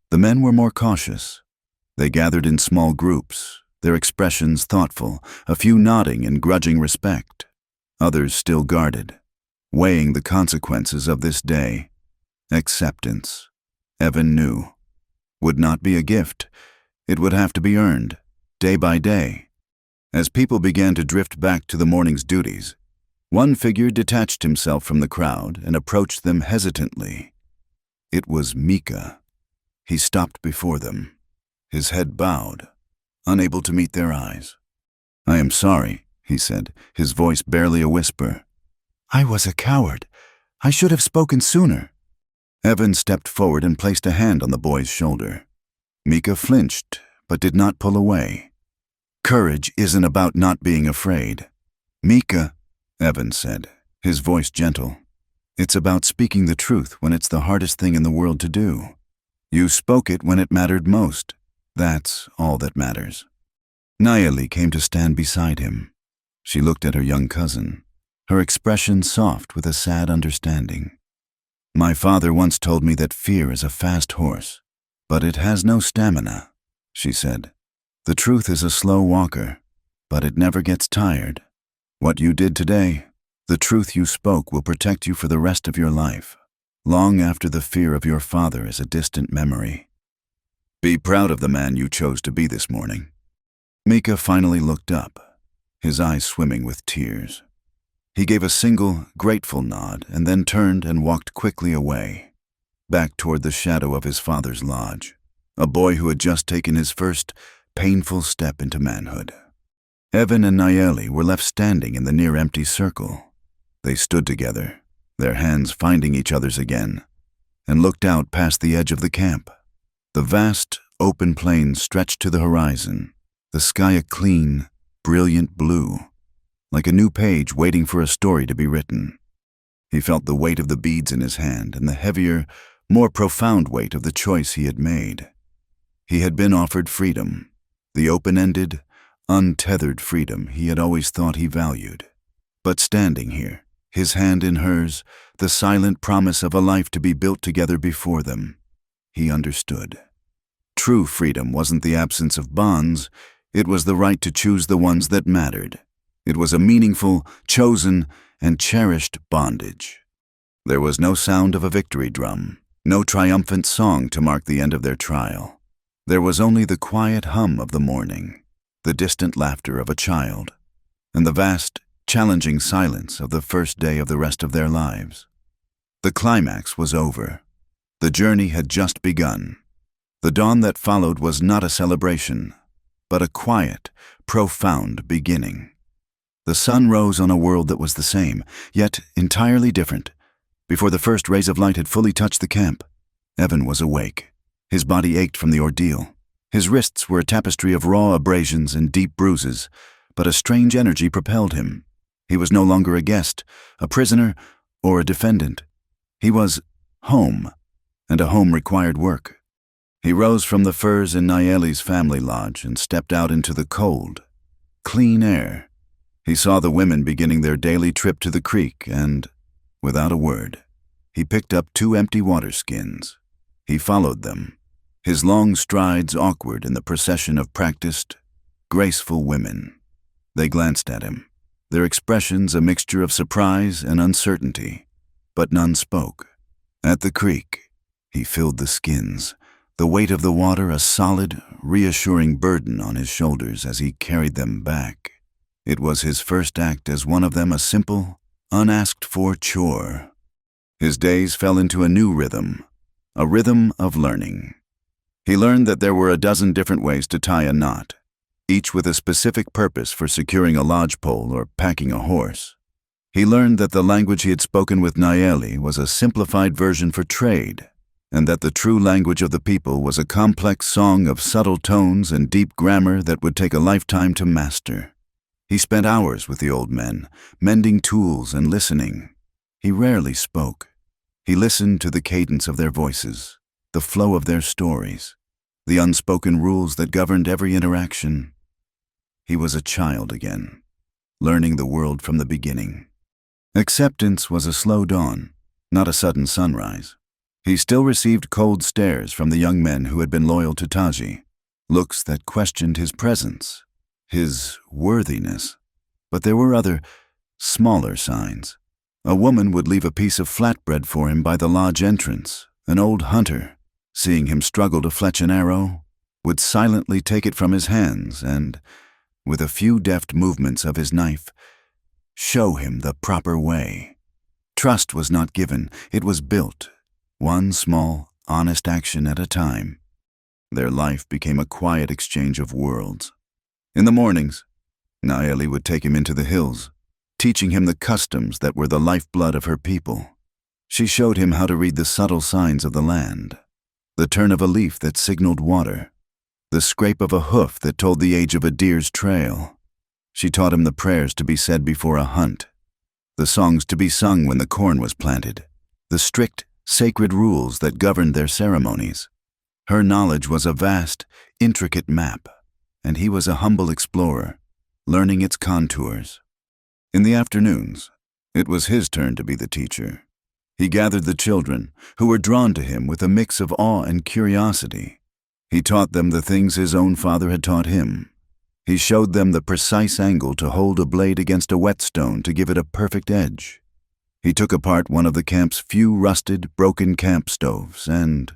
Speaker 1: The men were more cautious. They gathered in small groups, their expressions thoughtful, a few nodding in grudging respect, others still guarded, weighing the consequences of this day. Acceptance, Evan knew, would not be a gift. It would have to be earned, day by day. As people began to drift back to the morning's duties, one figure detached himself from the crowd and approached them hesitantly. It was Mika. He stopped before them, his head bowed, unable to meet their eyes. I am sorry, he said, his voice barely a whisper. I was a coward. I should have spoken sooner. Evan stepped forward and placed a hand on the boy's shoulder. Mika flinched, but did not pull away. Courage isn't about not being afraid. Mika, Evan said, his voice gentle. It's about speaking the truth when it's the hardest thing in the world to do. You spoke it when it mattered most. That's all that matters. Nayeli came to stand beside him. She looked at her young cousin, her expression soft with a sad understanding. My father once told me that fear is a fast horse, but it has no stamina, she said. The truth is a slow walker, but it never gets tired. What you did today, the truth you spoke will protect you for the rest of your life, long after the fear of your father is a distant memory. Be proud of the man you chose to be this morning. Mika finally looked up, his eyes swimming with tears. He gave a single, grateful nod and then turned and walked quickly away, back toward the shadow of his father's lodge, a boy who had just taken his first painful step into manhood. Evan and Nayeli were left standing in the near-empty circle. They stood together, their hands finding each other's again, and looked out past the edge of the camp. The vast, open plain stretched to the horizon, the sky a clean, brilliant blue, like a new page waiting for a story to be written. He felt the weight of the beads in his hand and the heavier, more profound weight of the choice he had made. He had been offered freedom, the open-ended, untethered freedom he had always thought he valued. But standing here, his hand in hers, the silent promise of a life to be built together before them, he understood. True freedom wasn't the absence of bonds, it was the right to choose the ones that mattered. It was a meaningful, chosen, and cherished bondage. There was no sound of a victory drum, no triumphant song to mark the end of their trial. There was only the quiet hum of the morning, the distant laughter of a child, and the vast, challenging silence of the first day of the rest of their lives. The climax was over. The journey had just begun. The dawn that followed was not a celebration, but a quiet, profound beginning. The sun rose on a world that was the same, yet entirely different. Before the first rays of light had fully touched the camp, Evan was awake. His body ached from the ordeal. His wrists were a tapestry of raw abrasions and deep bruises, but a strange energy propelled him. He was no longer a guest, a prisoner, or a defendant. He was home, and a home required work. He rose from the furs in Nayeli's family lodge and stepped out into the cold, clean air. He saw the women beginning their daily trip to the creek and, without a word, he picked up 2 empty water skins. He followed them, his long strides awkward in the procession of practiced, graceful women. They glanced at him, their expressions a mixture of surprise and uncertainty, but none spoke. At the creek, he filled the skins, the weight of the water a solid, reassuring burden on his shoulders as he carried them back. It was his first act as one of them, a simple, unasked-for chore. His days fell into a new rhythm, a rhythm of learning. He learned that there were a dozen different ways to tie a knot, each with a specific purpose for securing a lodgepole or packing a horse. He learned that the language he had spoken with Nayeli was a simplified version for trade, and that the true language of the people was a complex song of subtle tones and deep grammar that would take a lifetime to master. He spent hours with the old men, mending tools and listening. He rarely spoke. He listened to the cadence of their voices, the flow of their stories, the unspoken rules that governed every interaction. He was a child again, learning the world from the beginning. Acceptance was a slow dawn, not a sudden sunrise. He still received cold stares from the young men who had been loyal to Taji, looks that questioned his presence, his worthiness. But there were other, smaller signs. A woman would leave a piece of flatbread for him by the lodge entrance. An old hunter, seeing him struggle to fletch an arrow, would silently take it from his hands and, with a few deft movements of his knife, show him the proper way. Trust was not given, it was built, one small, honest action at a time. Their life became a quiet exchange of worlds. In the mornings, Nayeli would take him into the hills, teaching him the customs that were the lifeblood of her people. She showed him how to read the subtle signs of the land, the turn of a leaf that signaled water, the scrape of a hoof that told the age of a deer's trail. She taught him the prayers to be said before a hunt, the songs to be sung when the corn was planted, the strict, sacred rules that governed their ceremonies. Her knowledge was a vast, intricate map, and he was a humble explorer, learning its contours. In the afternoons, it was his turn to be the teacher. He gathered the children, who were drawn to him with a mix of awe and curiosity. He taught them the things his own father had taught him. He showed them the precise angle to hold a blade against a whetstone to give it a perfect edge. He took apart one of the camp's few rusted, broken camp stoves and,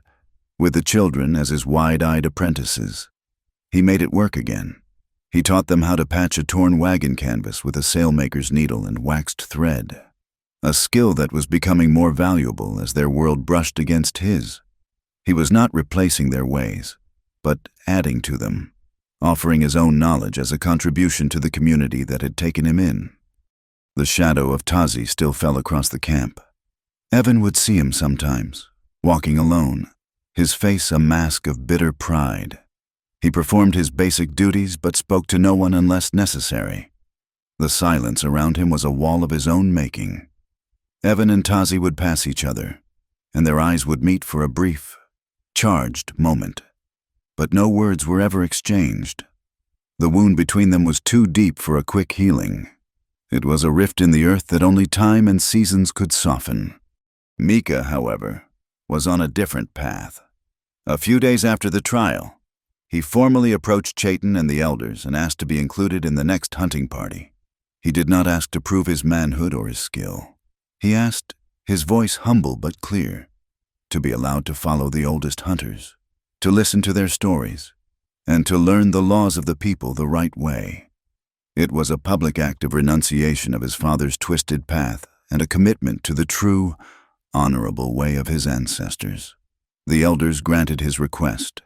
Speaker 1: with the children as his wide-eyed apprentices, he made it work again. He taught them how to patch a torn wagon canvas with a sailmaker's needle and waxed thread, a skill that was becoming more valuable as their world brushed against his. He was not replacing their ways, but adding to them, offering his own knowledge as a contribution to the community that had taken him in. The shadow of Tazi still fell across the camp. Evan would see him sometimes, walking alone, his face a mask of bitter pride. He performed his basic duties but spoke to no one unless necessary. The silence around him was a wall of his own making. Evan and Tazi would pass each other, and their eyes would meet for a brief, charged moment. But no words were ever exchanged. The wound between them was too deep for a quick healing. It was a rift in the earth that only time and seasons could soften. Mika, however, was on a different path. A few days after the trial, he formally approached Chaitin and the elders and asked to be included in the next hunting party. He did not ask to prove his manhood or his skill. He asked, his voice humble but clear, to be allowed to follow the oldest hunters, to listen to their stories, and to learn the laws of the people the right way. It was a public act of renunciation of his father's twisted path and a commitment to the true, honorable way of his ancestors. The elders granted his request,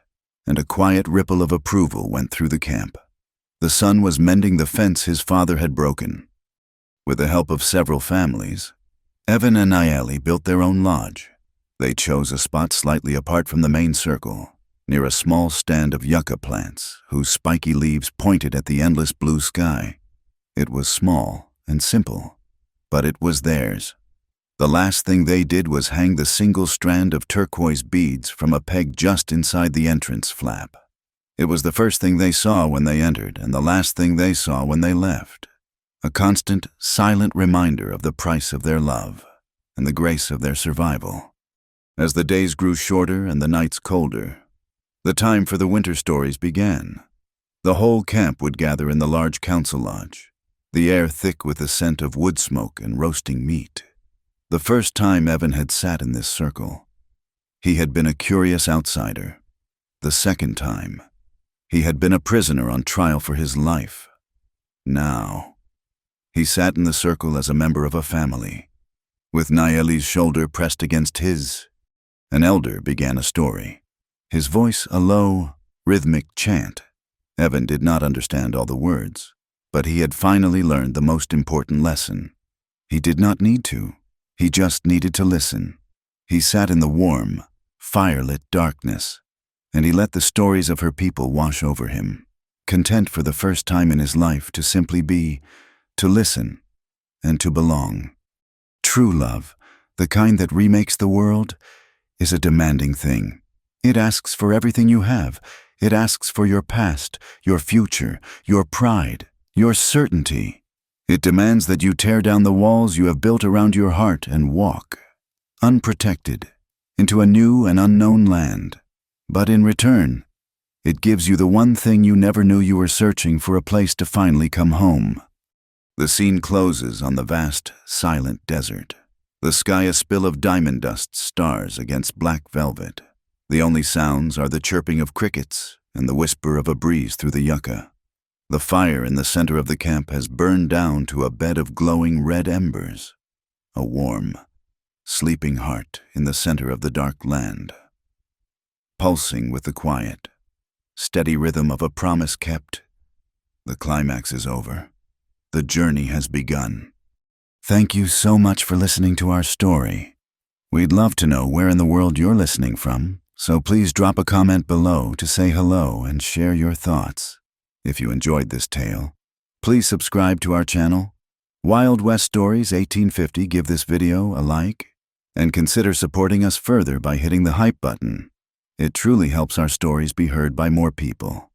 Speaker 1: and a quiet ripple of approval went through the camp. The son was mending the fence his father had broken. With the help of several families, Evan and Nayeli built their own lodge. They chose a spot slightly apart from the main circle, near a small stand of yucca plants whose spiky leaves pointed at the endless blue sky. It was small and simple, but it was theirs. The last thing they did was hang the single strand of turquoise beads from a peg just inside the entrance flap. It was the first thing they saw when they entered and the last thing they saw when they left. A constant, silent reminder of the price of their love and the grace of their survival. As the days grew shorter and the nights colder, the time for the winter stories began. The whole camp would gather in the large council lodge, the air thick with the scent of wood smoke and roasting meat. The first time Evan had sat in this circle, he had been a curious outsider. The second time, he had been a prisoner on trial for his life. Now, he sat in the circle as a member of a family. With Nayeli's shoulder pressed against his, an elder began a story. His voice a low, rhythmic chant. Evan did not understand all the words, but he had finally learned the most important lesson. He did not need to. He just needed to listen. He sat in the warm, firelit darkness, and he let the stories of her people wash over him, content for the first time in his life to simply be, to listen, and to belong. True love, the kind that remakes the world, is a demanding thing. It asks for everything you have. It asks for your past, your future, your pride, your certainty. It demands that you tear down the walls you have built around your heart and walk, unprotected, into a new and unknown land. But in return, it gives you the one thing you never knew you were searching for, a place to finally come home. The scene closes on the vast, silent desert. The sky a spill of diamond dust stars against black velvet. The only sounds are the chirping of crickets and the whisper of a breeze through the yucca. The fire in the center of the camp has burned down to a bed of glowing red embers, a warm, sleeping heart in the center of the dark land. Pulsing with the quiet, steady rhythm of a promise kept, the climax is over. The journey has begun. Thank you so much for listening to our story. We'd love to know where in the world you're listening from. So please drop a comment below to say hello and share your thoughts. If you enjoyed this tale, please subscribe to our channel. Wild West Stories 1850, give this video a like, and consider supporting us further by hitting the hype button. It truly helps our stories be heard by more people.